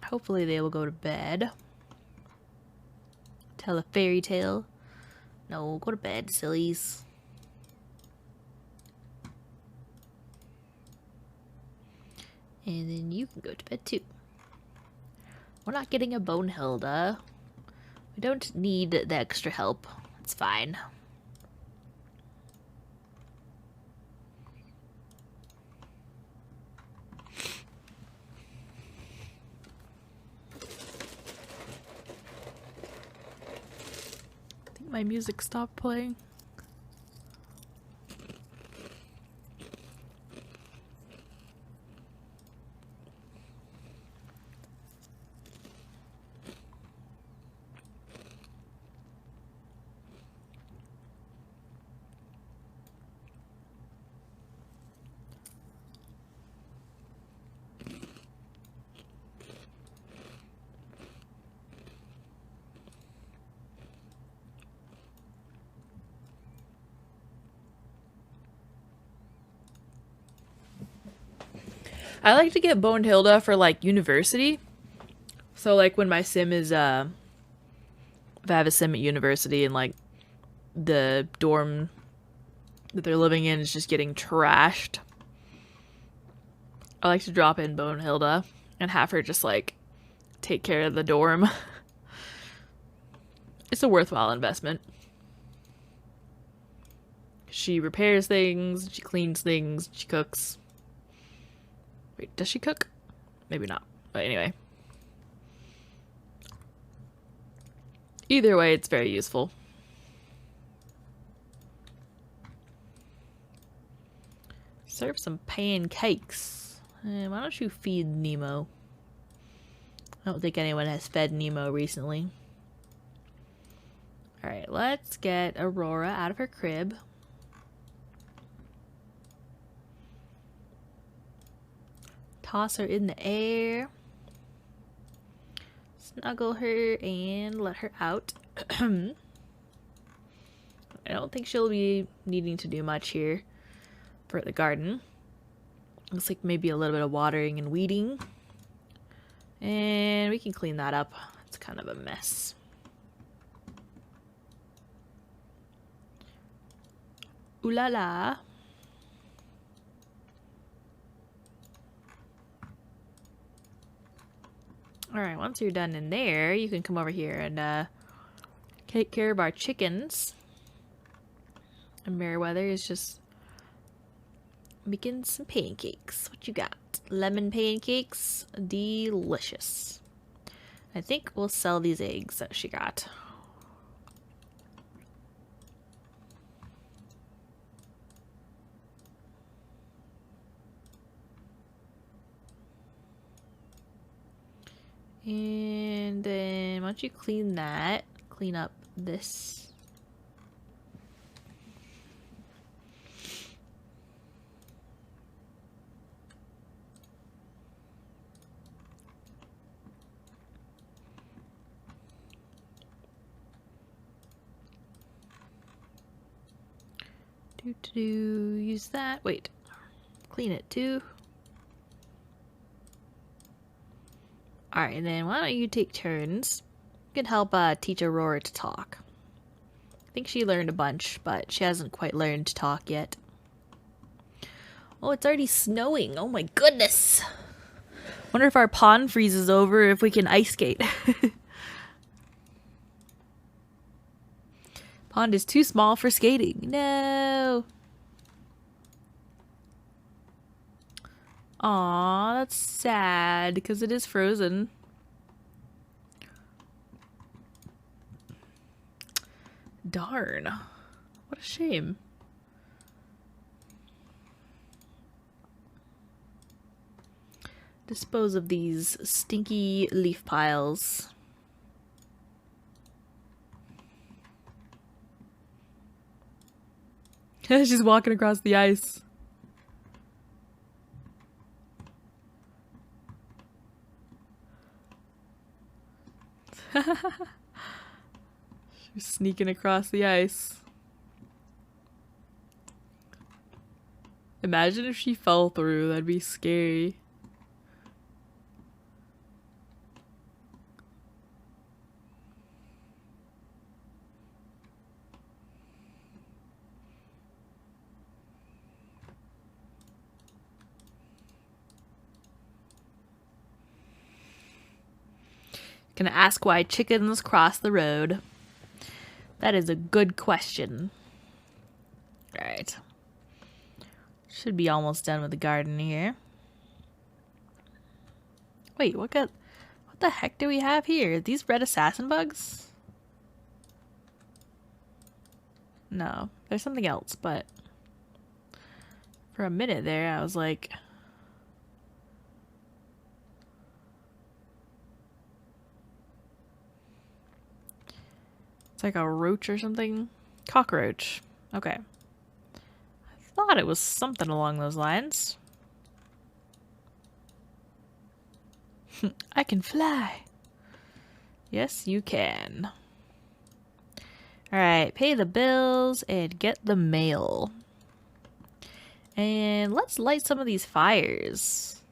Hopefully they will go to bed. Tell a fairy tale. No, go to bed, sillies. And then you can go to bed too. We're not getting a bone Hilda. We don't need the extra help. It's fine. I think my music stopped playing. I like to get Boned Hilda for, like, university. So, like, when my sim is, if I have a sim at university and, like, the dorm that they're living in is just getting trashed, I like to drop in Boned Hilda and have her just, like, take care of the dorm. It's a worthwhile investment. She repairs things, she cleans things, she cooks. Wait, does she cook? Maybe not. But anyway. Either way, it's very useful. Serve some pancakes. Why don't you feed Nemo? I don't think anyone has fed Nemo recently. Alright, let's get Aurora out of her crib. Toss her in the air. Snuggle her and let her out. I don't think she'll be needing to do much here for the garden. Looks like maybe a little bit of watering and weeding. And we can clean that up. It's kind of a mess. Ooh la la. Alright, once you're done in there, you can come over here and take care of our chickens. And Meriwether is just making some pancakes. What you got? Lemon pancakes? Delicious. I think we'll sell these eggs that she got. And then once you clean that, clean up this. Use that. Wait. Clean it too. Alright, and then why don't you take turns? You can help teach Aurora to talk. I think she learned a bunch, but she hasn't quite learned to talk yet. Oh, it's already snowing. Oh my goodness. Wonder if our pond freezes over if we can ice skate. Pond is too small for skating. No. Aw, that's sad because it is frozen. Darn. What a shame. Dispose of these stinky leaf piles. She's walking across the ice. She's sneaking across the ice. Imagine if she fell through, that'd be scary. Gonna ask why chickens cross the road. That is a good question. Alright. Should be almost done with the garden here. Wait, what the heck do we have here? These red assassin bugs? No, there's something else, but for a minute there I was like, it's like a roach or something. Cockroach. Okay. I thought it was something along those lines. I can fly. Yes, you can. Alright, pay the bills and get the mail. And let's light some of these fires.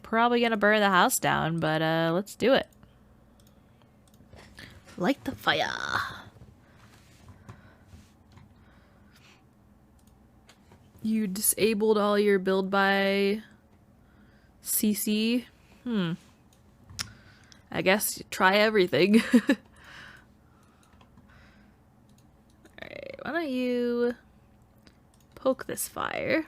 Probably gonna burn the house down, but let's do it. Light the fire. You disabled all your build by CC? I guess try everything. Alright, why don't you poke this fire?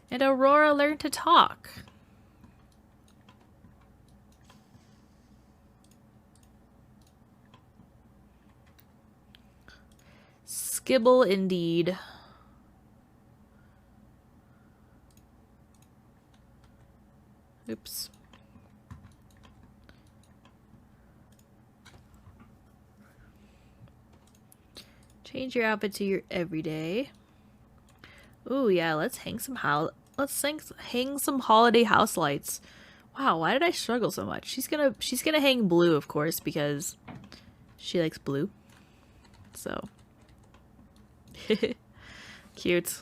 And Aurora learned to talk. Skibble indeed. Oops. Change your outfit to your everyday. Ooh, yeah, let's hang some holiday house lights. Wow, why did I struggle so much? She's gonna hang blue, of course, because she likes blue. So cute.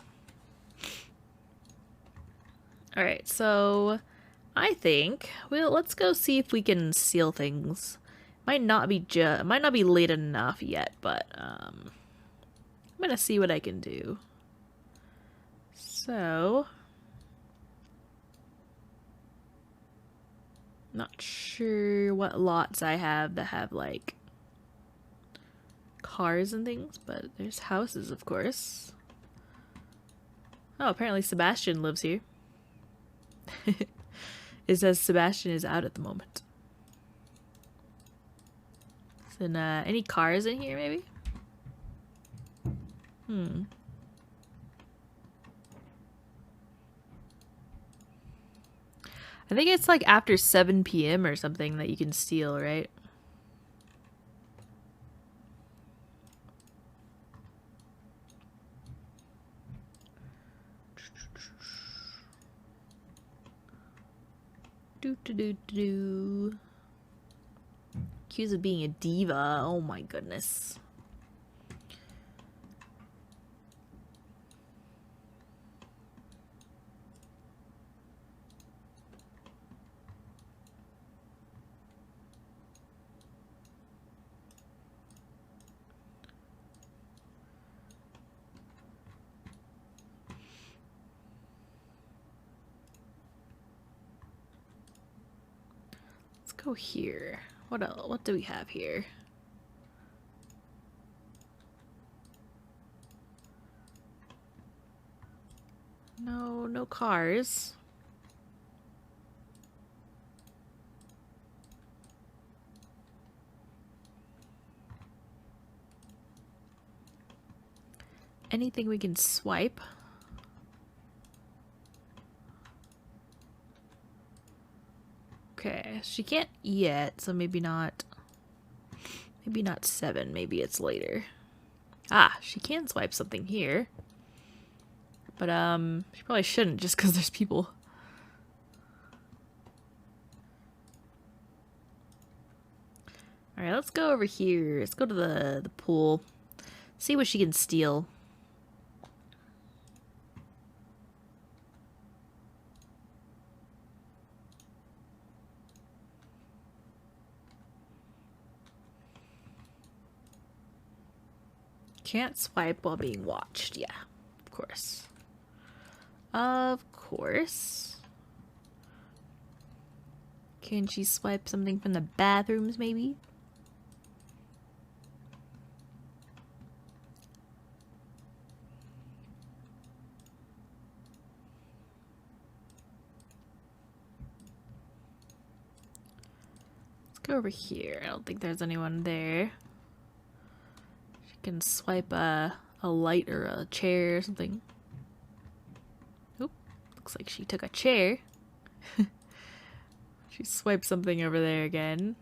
Alright, so I think let's go see if we can seal things. Might not be late enough yet, but I'm gonna see what I can do. So not sure what lots I have that have like cars and things, but there's houses, of course. Oh, apparently Sebastian lives here. It says Sebastian is out at the moment. So, any cars in here, maybe? I think it's like after 7 p.m. or something that you can steal, right? Do. Accused of being a diva. Oh my goodness. Go here. What else? What do we have here? No cars. Anything we can swipe? Okay, she can't yet, so maybe not 7, maybe it's later. Ah, she can swipe something here. But she probably shouldn't just because there's people. Alright, let's go over here. Let's go to the pool. See what she can steal. Can't swipe while being watched. Yeah, of course. Of course. Can she swipe something from the bathrooms, maybe? Let's go over here. I don't think there's anyone there. Can swipe a light or a chair or something. Oop, looks like she took a chair. She swiped something over there again.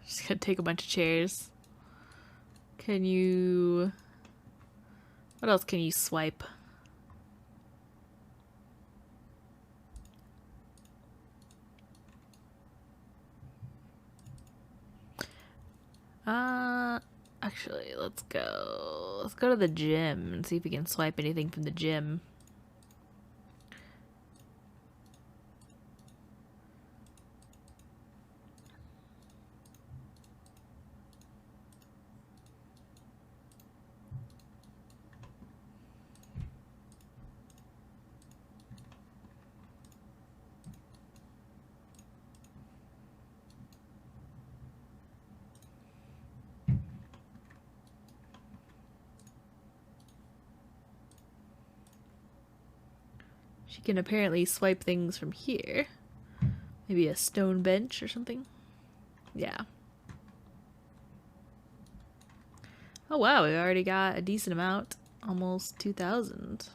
She's gonna take a bunch of chairs. Can you... What else can you swipe? Actually, let's go to the gym and see if we can swipe anything from the gym. She can apparently swipe things from here. Maybe a stone bench or something. Yeah. Oh wow, we already got a decent amount. Almost 2,000.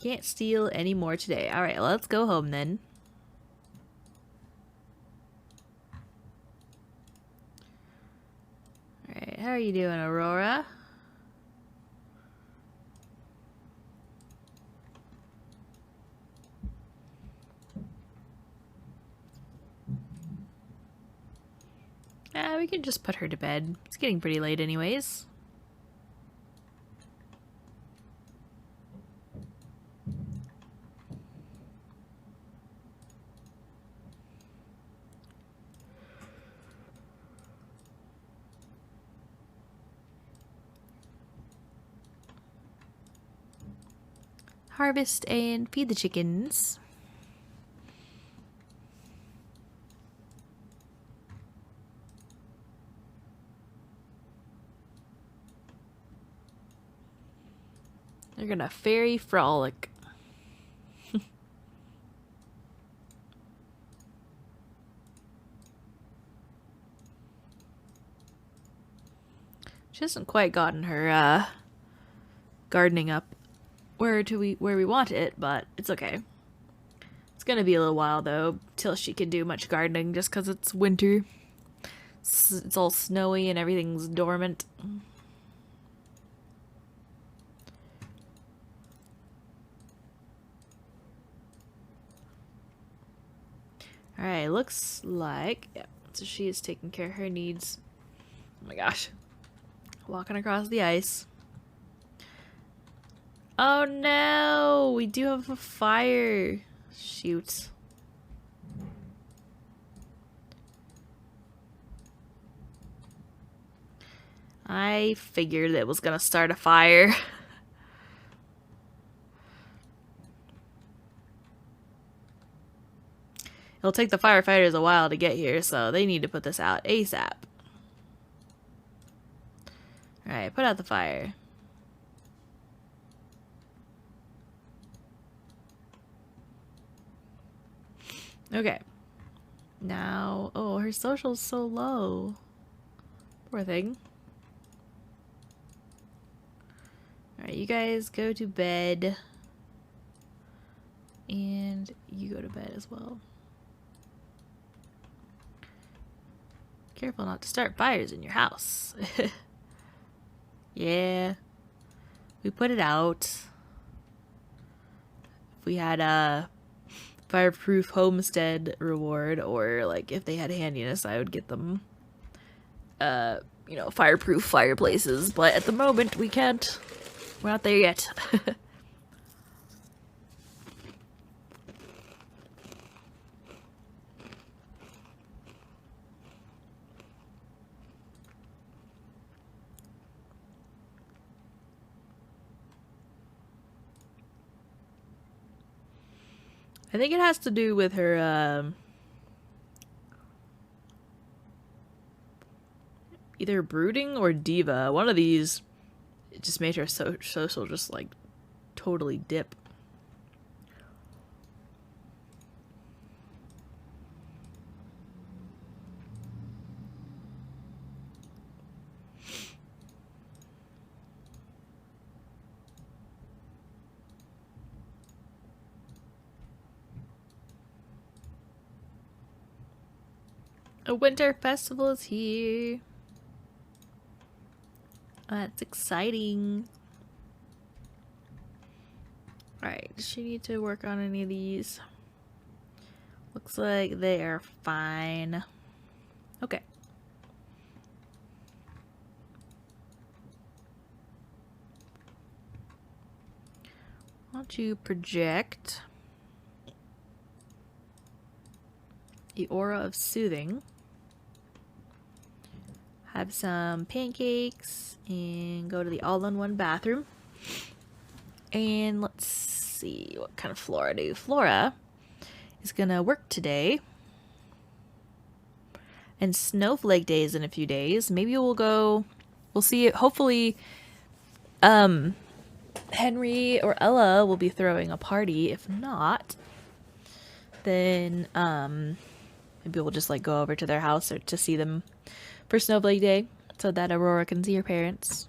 Can't steal any more today. Alright, let's go home then. Alright, are you doing, Aurora? We can just put her to bed. It's getting pretty late anyways. Harvest and feed the chickens. They're gonna fairy frolic. She hasn't quite gotten her gardening up where we want it, but it's okay. It's gonna be a little while though till she can do much gardening, just because it's winter. It's all snowy and everything's dormant. Alright, looks like, yeah, so she is taking care of her needs. Oh my gosh. Walking across the ice. Oh no! We do have a fire. Shoot. I figured it was gonna start a fire. It'll take the firefighters a while to get here, so they need to put this out ASAP. Alright, put out the fire. Okay. Now, oh, her social's so low. Poor thing. Alright, you guys go to bed. And you go to bed as well. Careful not to start fires in your house. Yeah. We put it out. If we had a fireproof homestead reward, or like if they had handiness, I would get them you know, fireproof fireplaces, but at the moment we can't. We're not there yet. I think it has to do with her either brooding or diva. One of these, it just made her social just like totally dip. A winter festival is here. That's exciting. Alright, does she need to work on any of these? Looks like they are fine. Okay. Why don't you project the aura of soothing? Have some pancakes and go to the all-in-one bathroom. And let's see what kind of Flora do. Flora is gonna work today. And Snowflake Day is in a few days. Maybe we'll see it. Hopefully, Henry or Ella will be throwing a party. If not, then, maybe we'll just like go over to their house or to see them for Snowflake Day, so that Aurora can see her parents.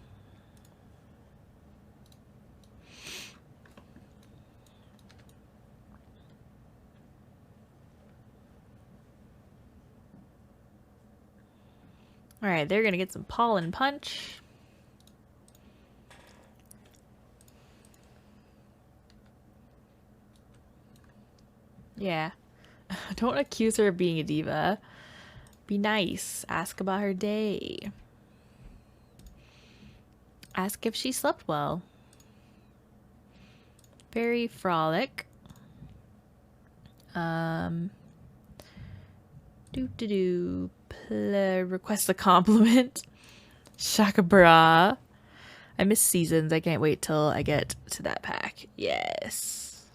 Alright, they're gonna get some pollen punch. Yeah. Don't accuse her of being a diva. Be nice. Ask about her day. Ask if she slept well. Very frolic. Request a compliment. Shaka bra. I miss seasons. I can't wait till I get to that pack. Yes.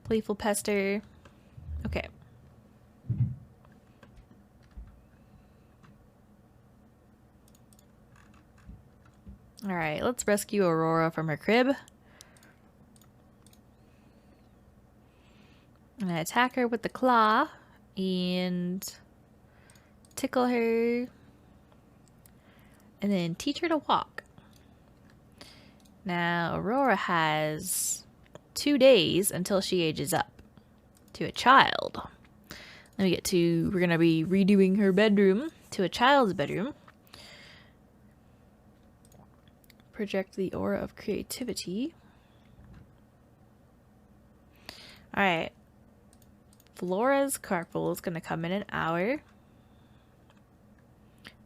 Playful pester. Okay. Alright, let's rescue Aurora from her crib. I'm gonna attack her with the claw and tickle her and then teach her to walk. Now, Aurora has 2 days until she ages up to a child. Then we're gonna be redoing her bedroom to a child's bedroom. Project the aura of creativity. Alright. Flora's carpool is gonna come in an hour.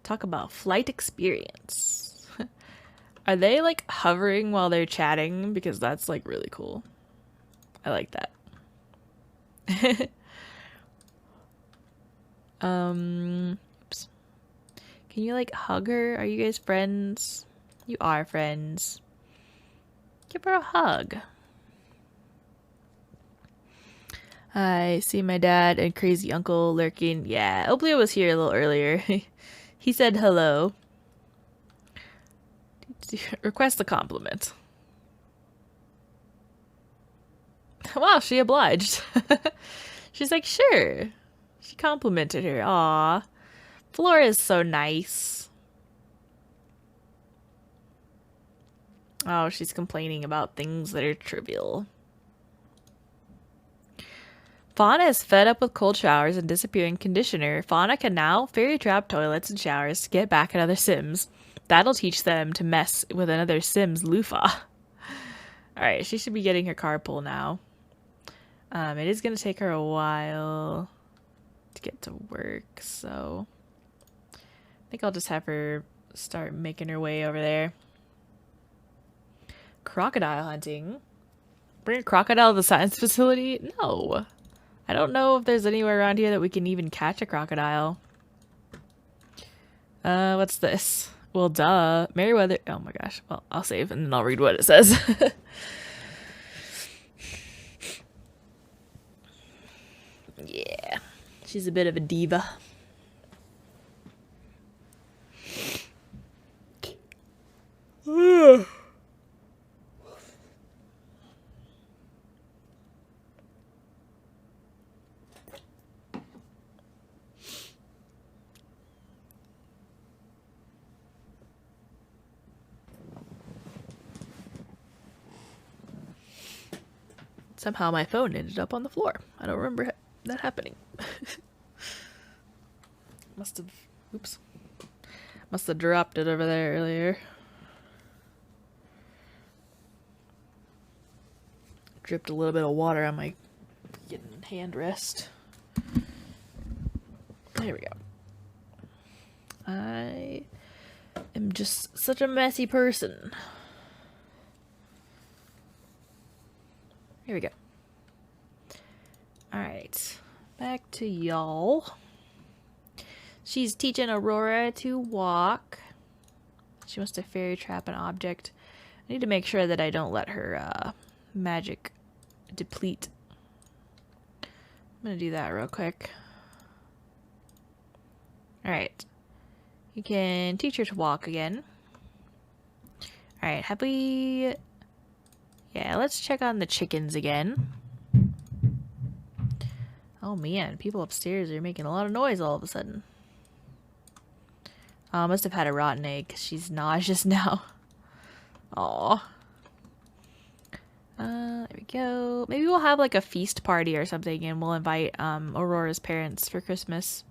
Talk about flight experience. Are they like hovering while they're chatting? Because that's like really cool. I like that. Oops. Can you like hug her? Are you guys friends? You are friends. Give her a hug. I see my dad and crazy uncle lurking. Yeah, Oblio was here a little earlier. He said hello. Request a compliment. Wow, she obliged. She's like, sure. She complimented her. Aw. Flora is so nice. Oh, she's complaining about things that are trivial. Fauna is fed up with cold showers and disappearing conditioner. Fauna can now fairy trap toilets and showers to get back at other Sims. That'll teach them to mess with another Sim's loofah. Alright, she should be getting her carpool now. It is going to take her a while to get to work, so I think I'll just have her start making her way over there. Crocodile hunting? Bring a crocodile to the science facility? No. I don't know if there's anywhere around here that we can even catch a crocodile. What's this? Well, duh. Merriweather. Oh my gosh. Well, I'll save and then I'll read what it says. Yeah. She's a bit of a diva. Somehow my phone ended up on the floor. I don't remember that happening. Must have dropped it over there earlier. Dripped a little bit of water on my hand rest. There we go. I am just such a messy person. Here we go. Alright. Back to y'all. She's teaching Aurora to walk. She wants to fairy trap an object. I need to make sure that I don't let her magic deplete. I'm gonna do that real quick. Alright. You can teach her to walk again. Alright, have we... Yeah, let's check on the chickens again. Oh man, people upstairs are making a lot of noise all of a sudden. Must have had a rotten egg because she's nauseous now. Aww. There we go. Maybe we'll have like a feast party or something and we'll invite Aurora's parents for Christmas.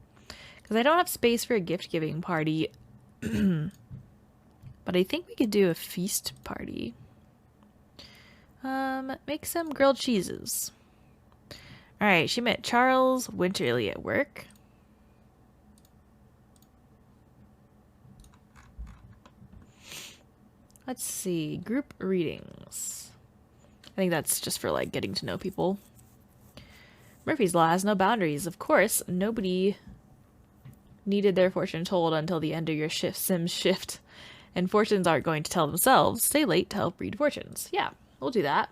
Because I don't have space for a gift giving party. But I think we could do a feast party. Make some grilled cheeses. Alright, she met Charles Winterly at work. Let's see. Group readings. I think that's just for like getting to know people. Murphy's Law has no boundaries. Of course, nobody needed their fortune told until the end of your Sim's shift. And fortunes aren't going to tell themselves. Stay late to help read fortunes. Yeah, we'll do that.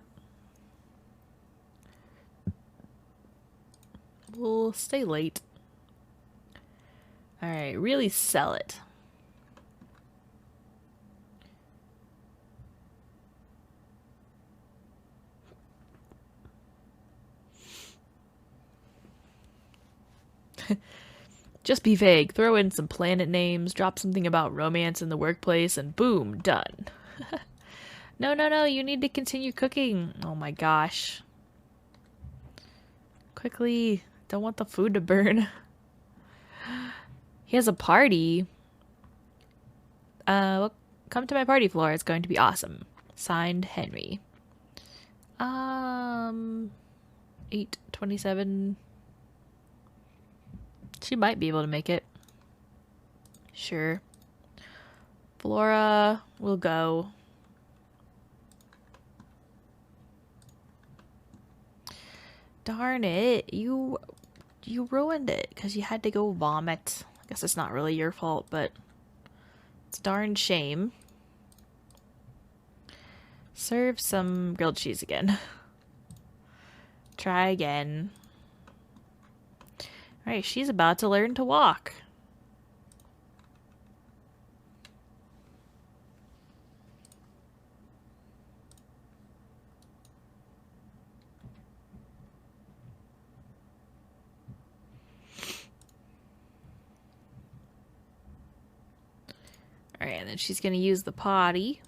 We'll stay late. Alright, really sell it. Just be vague. Throw in some planet names, drop something about romance in the workplace, and boom, done. No, you need to continue cooking. Oh my gosh. Quickly. Don't want the food to burn. He has a party. Well, come to my party floor. It's going to be awesome. Signed, Henry. 8:27. She might be able to make it. Sure. Flora will go. Darn it. You ruined it because you had to go vomit. I guess it's not really your fault, but it's a darn shame. Serve some grilled cheese again. Try again. Alright, she's about to learn to walk. Alright, and then she's going to use the potty.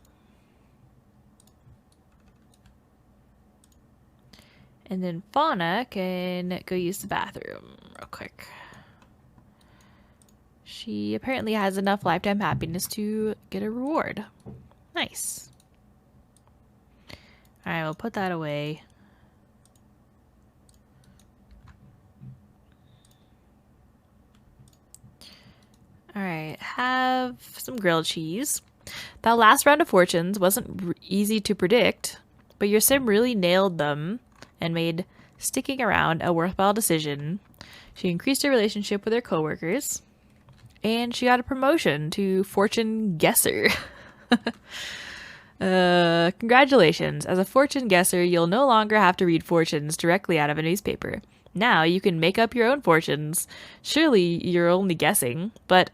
And then Fauna can go use the bathroom real quick. She apparently has enough lifetime happiness to get a reward. Nice. Alright, we'll put that away. Alright, have some grilled cheese. That last round of fortunes wasn't easy to predict, but your sim really nailed them and made sticking around a worthwhile decision. She increased her relationship with her coworkers, and she got a promotion to fortune guesser. Congratulations. As a fortune guesser, you'll no longer have to read fortunes directly out of a newspaper. Now you can make up your own fortunes. Surely you're only guessing, but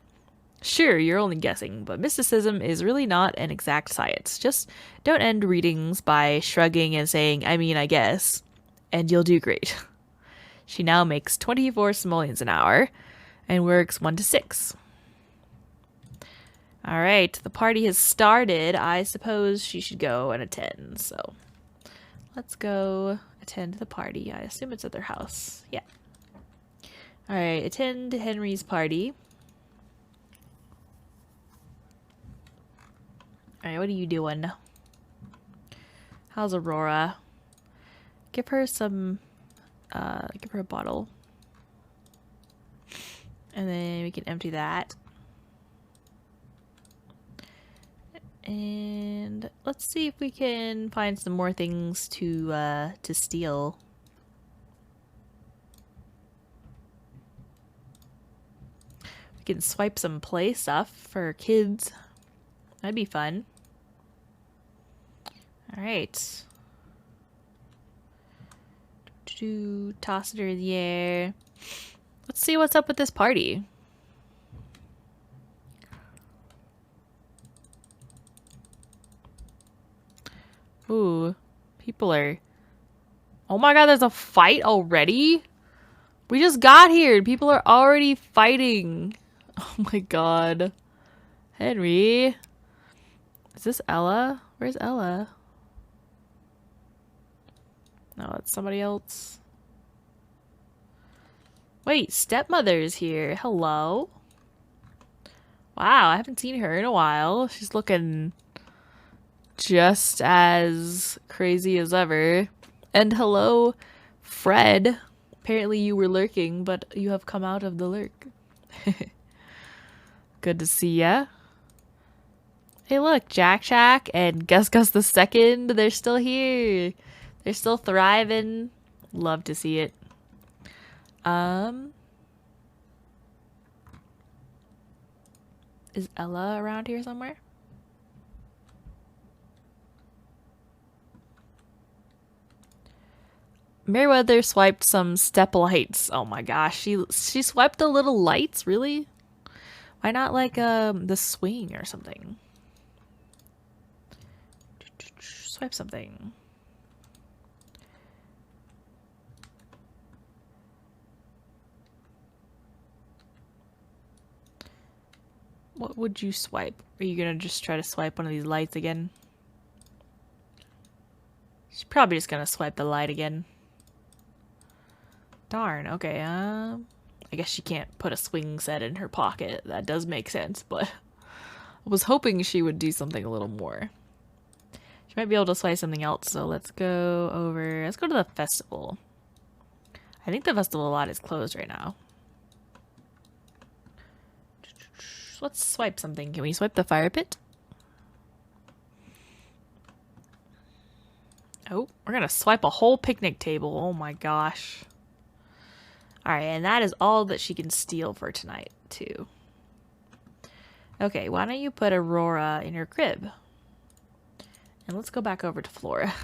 mysticism is really not an exact science. Just don't end readings by shrugging and saying, I mean, I guess, and you'll do great. She now makes 24 simoleons an hour and works 1 to 6. Alright, the party has started. I suppose she should go and attend, so let's go attend the party. I assume it's at their house. Yeah. Alright, attend Henry's party. Alright, what are you doing? How's Aurora? Give her some, give her a bottle. And then we can empty that. And let's see if we can find some more things to steal. We can swipe some play stuff for kids. That'd be fun. Alright. Toss it in the air. Let's see what's up with this party. Ooh, people are... Oh my god, there's a fight already? We just got here and people are already fighting. Oh my god. Henry. Is this Ella? Where's Ella? No, it's somebody else. Wait, stepmother's here. Hello. Wow, I haven't seen her in a while. She's looking just as crazy as ever. And hello, Fred. Apparently you were lurking, but you have come out of the lurk. Good to see ya. Hey look, Jack Shack and Gus Gus the Second, they're still here. They're still thriving. Love to see it. Is Ella around here somewhere? Meriwether swiped some step lights. Oh my gosh, she swiped the little lights, really? Why not like the swing or something? Swipe something. What would you swipe? Are you gonna just try to swipe one of these lights again? She's probably just gonna swipe the light again. Darn, okay, I guess she can't put a swing set in her pocket. That does make sense, but I was hoping she would do something a little more. She might be able to swipe something else, so let's go to the festival. I think the festival lot is closed right now. Let's swipe something. Can we swipe the fire pit? Oh, we're gonna swipe a whole picnic table. Oh my gosh. Alright, and that is all that she can steal for tonight, too. Okay, why don't you put Aurora in her crib? And let's go back over to Flora.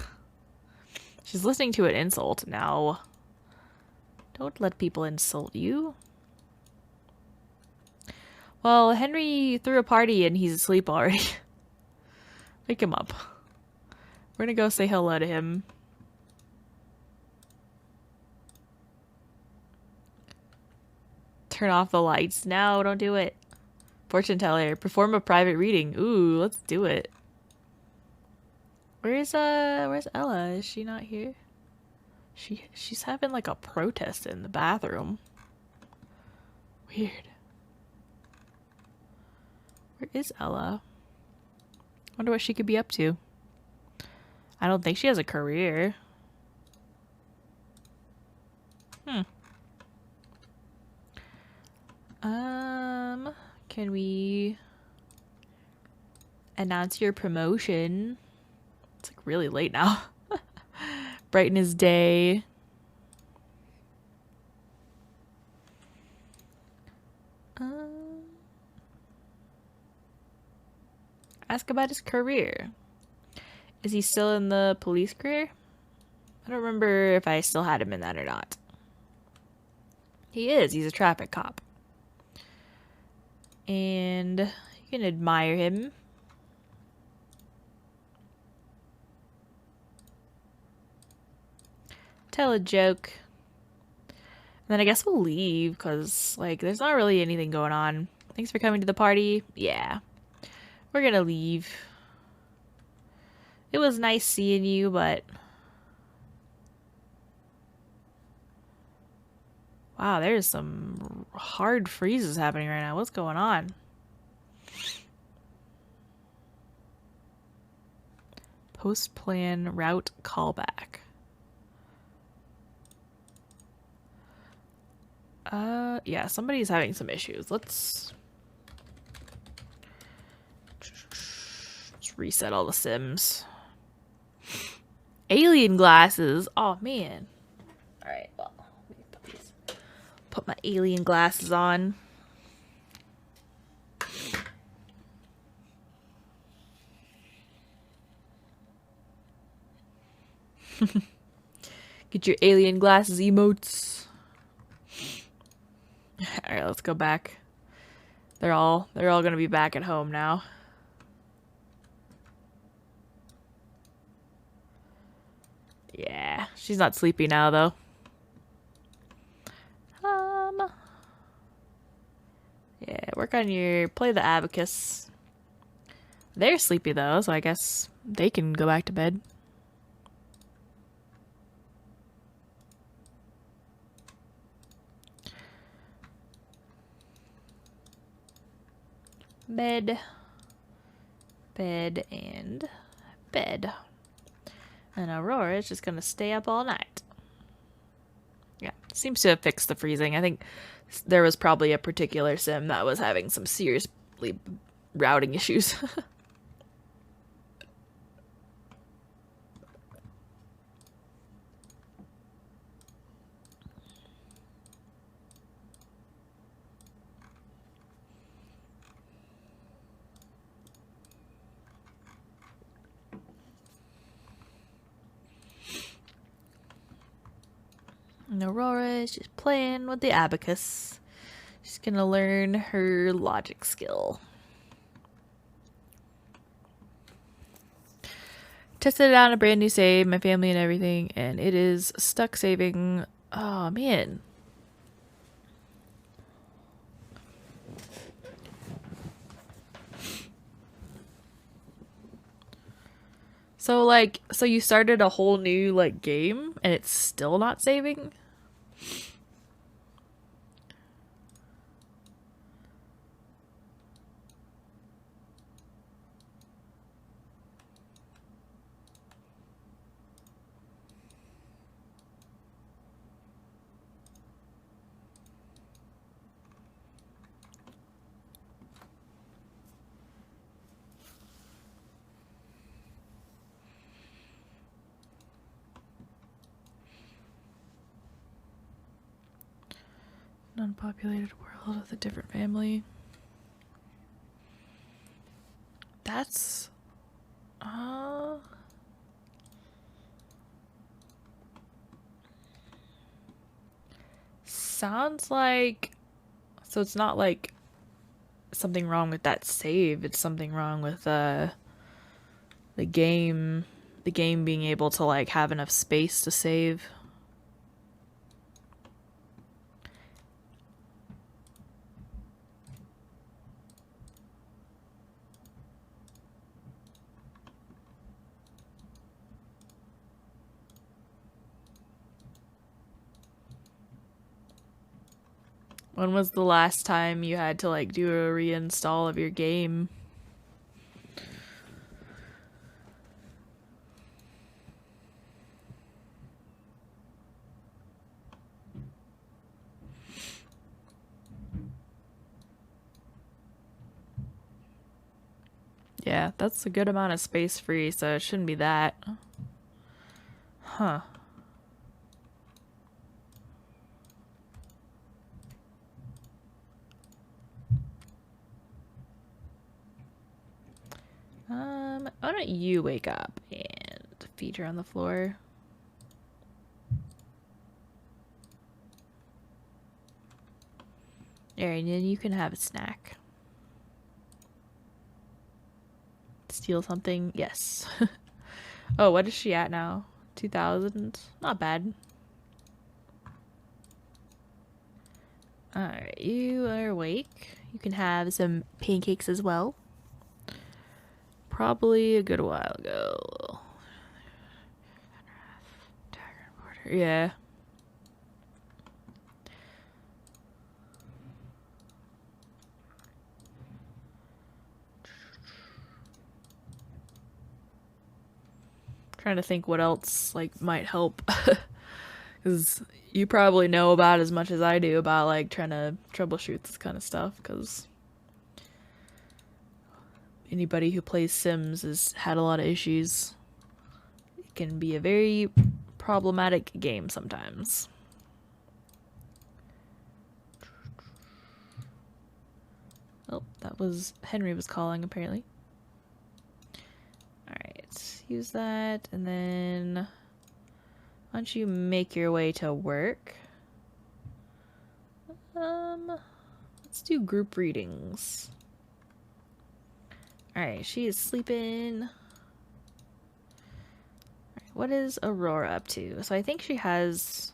She's listening to an insult now. Don't let people insult you. Well, Henry threw a party and he's asleep already. Wake him up. We're gonna go say hello to him. Turn off the lights. No, don't do it. Fortune teller, perform a private reading. Ooh, let's do it. Where's Ella? Is she not here? She's having like a protest in the bathroom. Weird. Where is Ella? Wonder what she could be up to. I don't think she has a career. Can we announce your promotion? It's like really late now. Brighten his day. Ask about his career. Is he still in the police career? I don't remember if I still had him in that or not. He is. He's a traffic cop. And you can admire him. Tell a joke. And then I guess we'll leave because, like, there's not really anything going on. Thanks for coming to the party. Yeah. We're gonna leave. It was nice seeing you, but... Wow, there's some hard freezes happening right now. What's going on? Post-plan route callback. Yeah, somebody's having some issues. Let's reset all the sims. Alien glasses. Oh, man. All right, well, let me put my alien glasses on. Get your alien glasses emotes. All right, let's go back. They're all gonna be back at home now. Yeah, she's not sleepy now though. Yeah, work on play the abacus. They're sleepy though, so I guess they can go back to bed. Bed. Bed and bed. And Aurora is just gonna stay up all night. Yeah, seems to have fixed the freezing. I think there was probably a particular sim that was having some seriously routing issues. And Aurora is just playing with the abacus. She's gonna learn her logic skill. Tested it on a brand new save, my family and everything, and it is stuck saving. Oh man. So you started a whole new like game and it's still not saving? Unpopulated world with a different family. That's sounds like, so it's not like something wrong with that save, it's something wrong with the game being able to like have enough space to save. When was the last time you had to like do a reinstall of your game? Yeah, that's a good amount of space free, so it shouldn't be that. Huh. Why don't you wake up and feed her on the floor? There, and then you can have a snack. Steal something? Yes. Oh, what is she at now? 2000? Not bad. Alright, you are awake. You can have some pancakes as well. Probably a good while ago. Yeah. Trying to think what else like might help. Because you probably know about as much as I do about like trying to troubleshoot this kind of stuff, because anybody who plays Sims has had a lot of issues. It can be a very problematic game sometimes. Oh, that was Henry was calling apparently. Alright, use that, and then why don't you make your way to work? Let's do group readings. Alright, she is sleeping. Alright, what is Aurora up to? So I think she has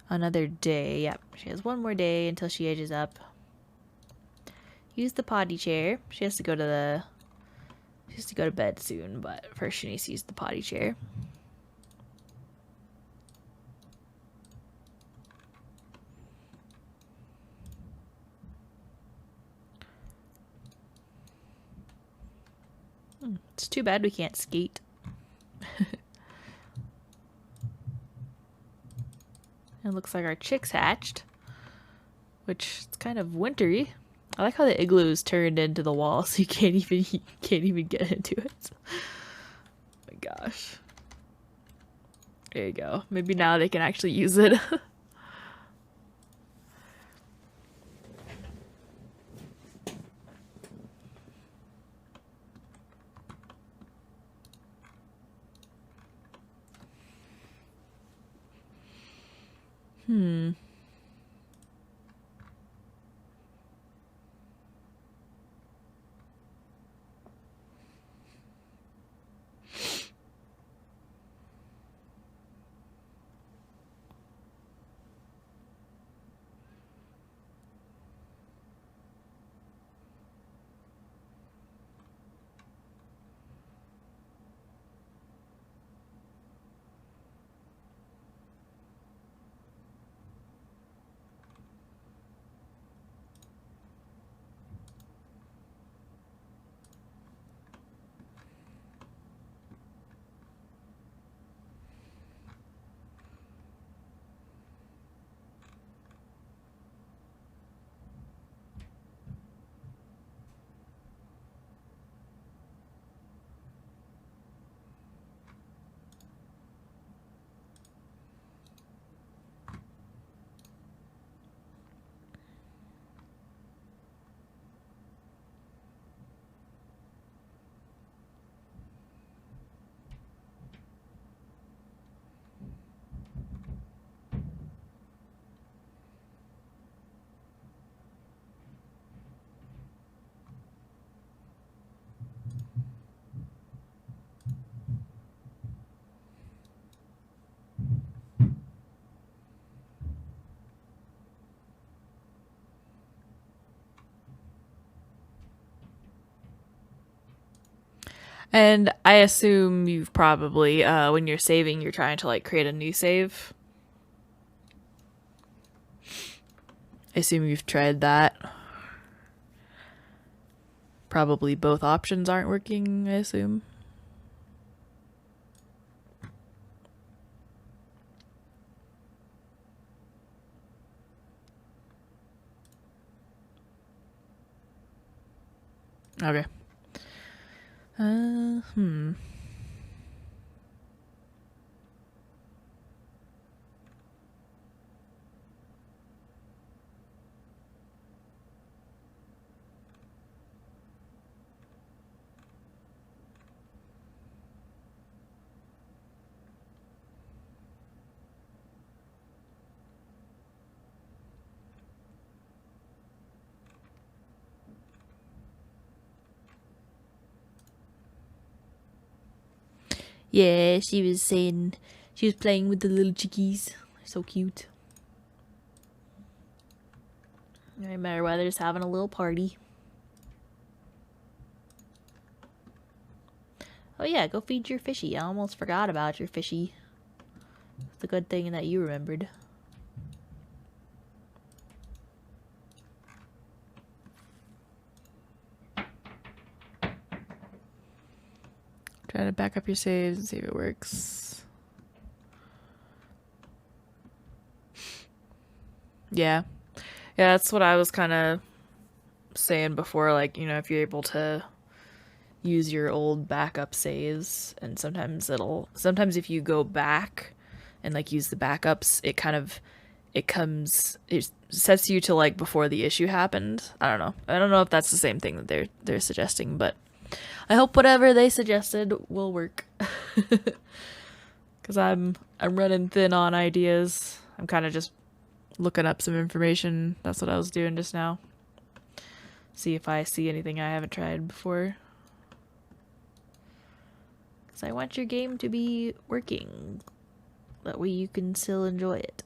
another day. Yep, she has one more day until she ages up. Use the potty chair. She has to go to bed soon, but first she needs to use the potty chair. It's too bad we can't skate. It looks like our chicks hatched, which is kind of wintry. I like how the igloo is turned into the wall, so you can't even get into it. Oh my gosh. There you go. Maybe now they can actually use it. And I assume you've probably, when you're saving, you're trying to like create a new save. I assume you've tried that. Probably both options aren't working, I assume. Okay. Yeah, she was saying she was playing with the little chickies. So cute. I matter whether just having a little party. Oh yeah, go feed your fishy. I almost forgot about your fishy. It's a good thing that you remembered. Try to back up your saves and see if it works. Yeah. Yeah, that's what I was kind of saying before. Like, you know, if you're able to use your old backup saves, and sometimes if you go back and like use the backups, it sets you to like before the issue happened. I don't know if that's the same thing that they're suggesting, but I hope whatever they suggested will work. Because I'm running thin on ideas. I'm kind of just looking up some information. That's what I was doing just now. See if I see anything I haven't tried before. Because I want your game to be working. That way you can still enjoy it.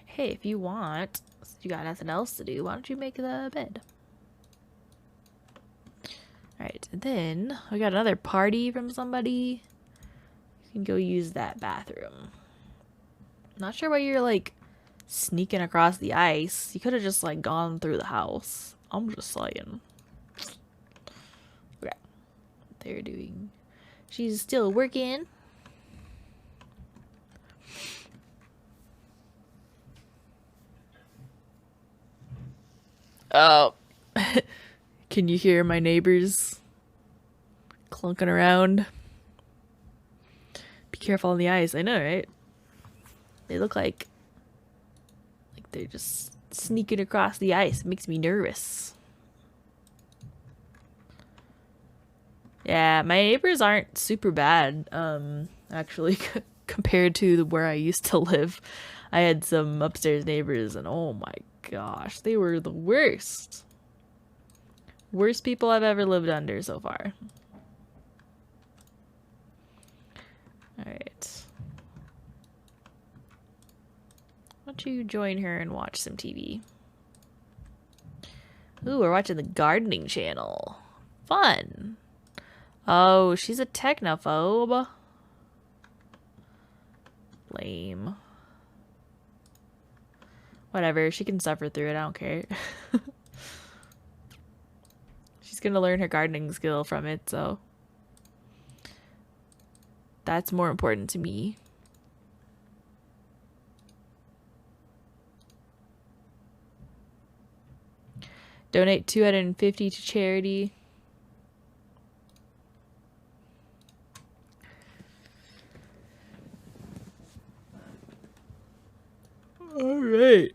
Hey, if you want, you got nothing else to do, why don't you make the bed? Alright, and then we got another party from somebody. You can go use that bathroom. Not sure why you're like sneaking across the ice. You could have just like gone through the house. I'm just saying. Okay. They're doing... She's still working. Oh. Can you hear my neighbors clunking around? Be careful on the ice. I know, right? They look like they're just sneaking across the ice. It makes me nervous. Yeah, my neighbors aren't super bad, actually, compared to where I used to live. I had some upstairs neighbors, and oh my gosh, they were the worst. Worst people I've ever lived under so far. Alright. Why don't you join her and watch some TV? Ooh, we're watching the gardening channel. Fun. Oh, she's a technophobe. Lame. Whatever, she can suffer through it, I don't care. She's gonna learn her gardening skill from it, so that's more important to me. Donate $250 to charity. Alright.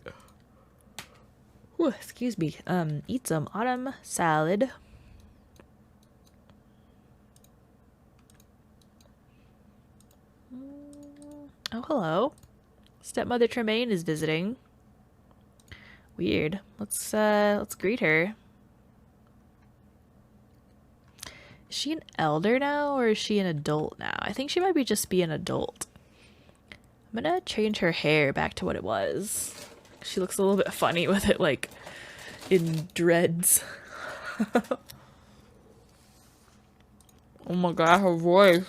Excuse me. Eat some autumn salad. Oh, hello. Stepmother Tremaine is visiting. Weird. Let's greet her. Is she an elder now, or is she an adult now? I think she might be just be an adult. I'm gonna change her hair back to what it was. She looks a little bit funny with it, like, in dreads. Oh my god, her voice.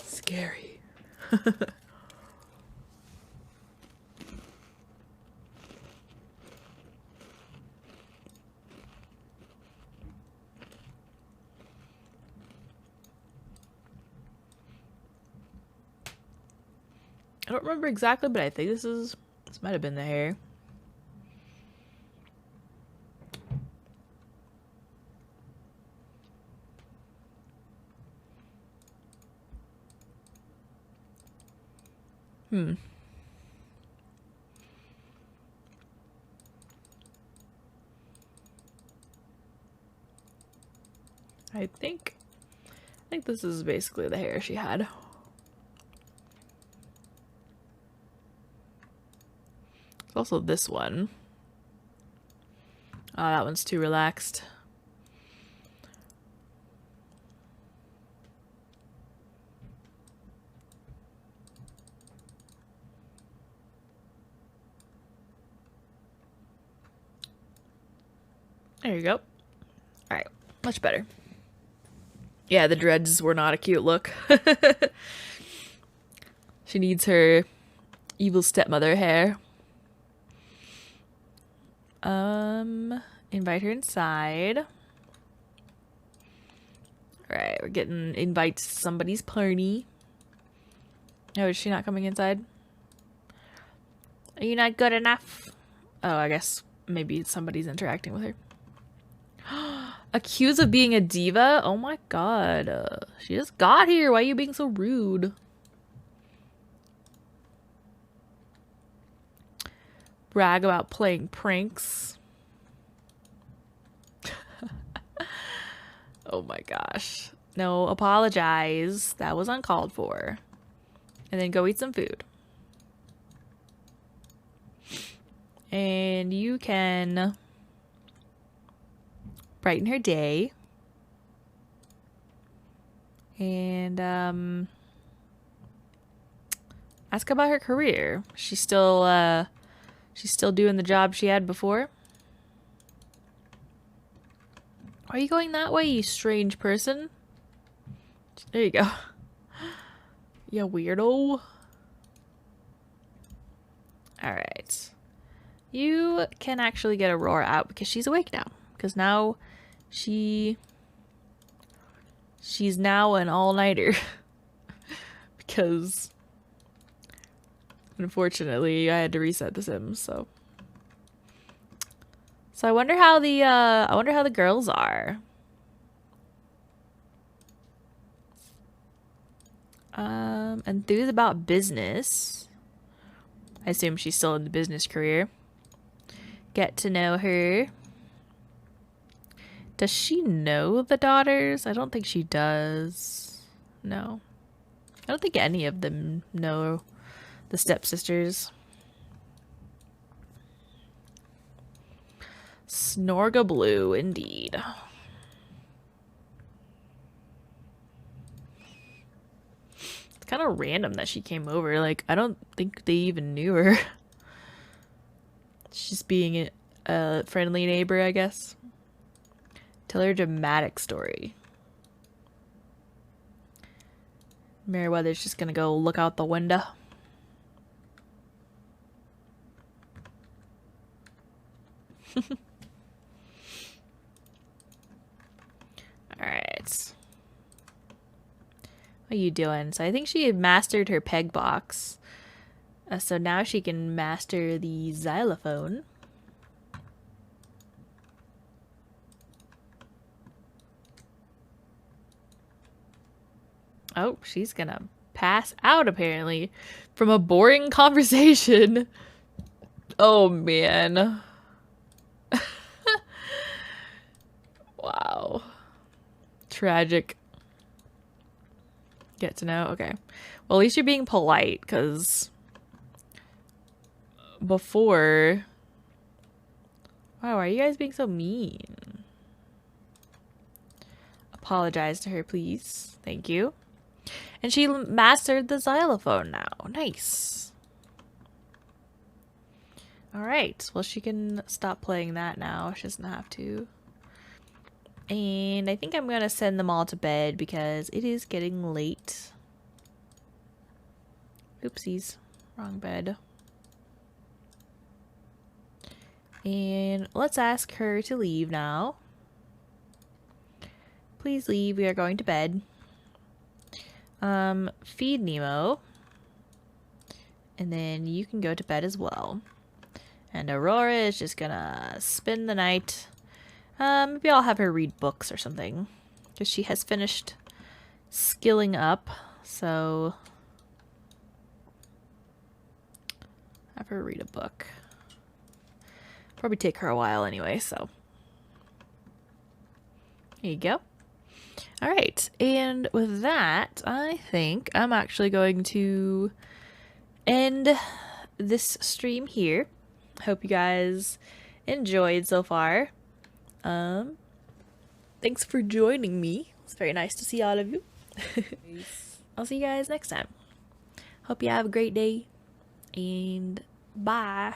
Scary. I don't remember exactly, but I think this might have been the hair. I think this is basically the hair she had. Also this one. Oh, that one's too relaxed. There you go. Alright, much better. Yeah, the dreads were not a cute look. She needs her evil stepmother hair. Invite her inside. Alright, we're getting invites to somebody's party. Oh, is she not coming inside? Are you not good enough? Oh, I guess maybe somebody's interacting with her. Accused of being a diva? Oh my god. She just got here. Why are you being so rude? Brag about playing pranks. Oh my gosh. No, apologize. That was uncalled for. And then go eat some food. And you can brighten her day. And ask about her career. She's still doing the job she had before. Why are you going that way, you strange person? There you go. You weirdo. Alright. You can actually get Aurora out because she's awake now. Because now she's now an all-nighter. Because unfortunately I had to reset the Sims, so I wonder how the girls are. Enthused about business. I assume she's still in the business career. Get to know her. Does she know the daughters? I don't think she does. No. I don't think any of them know the stepsisters. Snorga Blue, indeed. It's kind of random that she came over. Like, I don't think they even knew her. She's being a friendly neighbor, I guess. Tell her a dramatic story. Meriwether's just gonna go look out the window. Alright. What are you doing? So I think she had mastered her peg box. So now she can master the xylophone. Oh, she's gonna pass out apparently from a boring conversation. Oh man. Wow. Tragic. Get to know? Okay. Well, at least you're being polite, because before... Wow, why are you guys being so mean? Apologize to her, please. Thank you. And she mastered the xylophone now. Nice. Alright. Well, she can stop playing that now. She doesn't have to. And I think I'm going to send them all to bed because it is getting late. Oopsies. Wrong bed. And let's ask her to leave now. Please leave. We are going to bed. Feed Nemo. And then you can go to bed as well. And Aurora is just gonna spend the night. Maybe I'll have her read books or something. Because she has finished skilling up. So have her read a book. Probably take her a while anyway, so. There you go. Alright, and with that, I think I'm actually going to end this stream here. Hope you guys enjoyed so far. Thanks for joining me. It's very nice to see all of you. I'll see you guys next time. Hope you have a great day, and bye.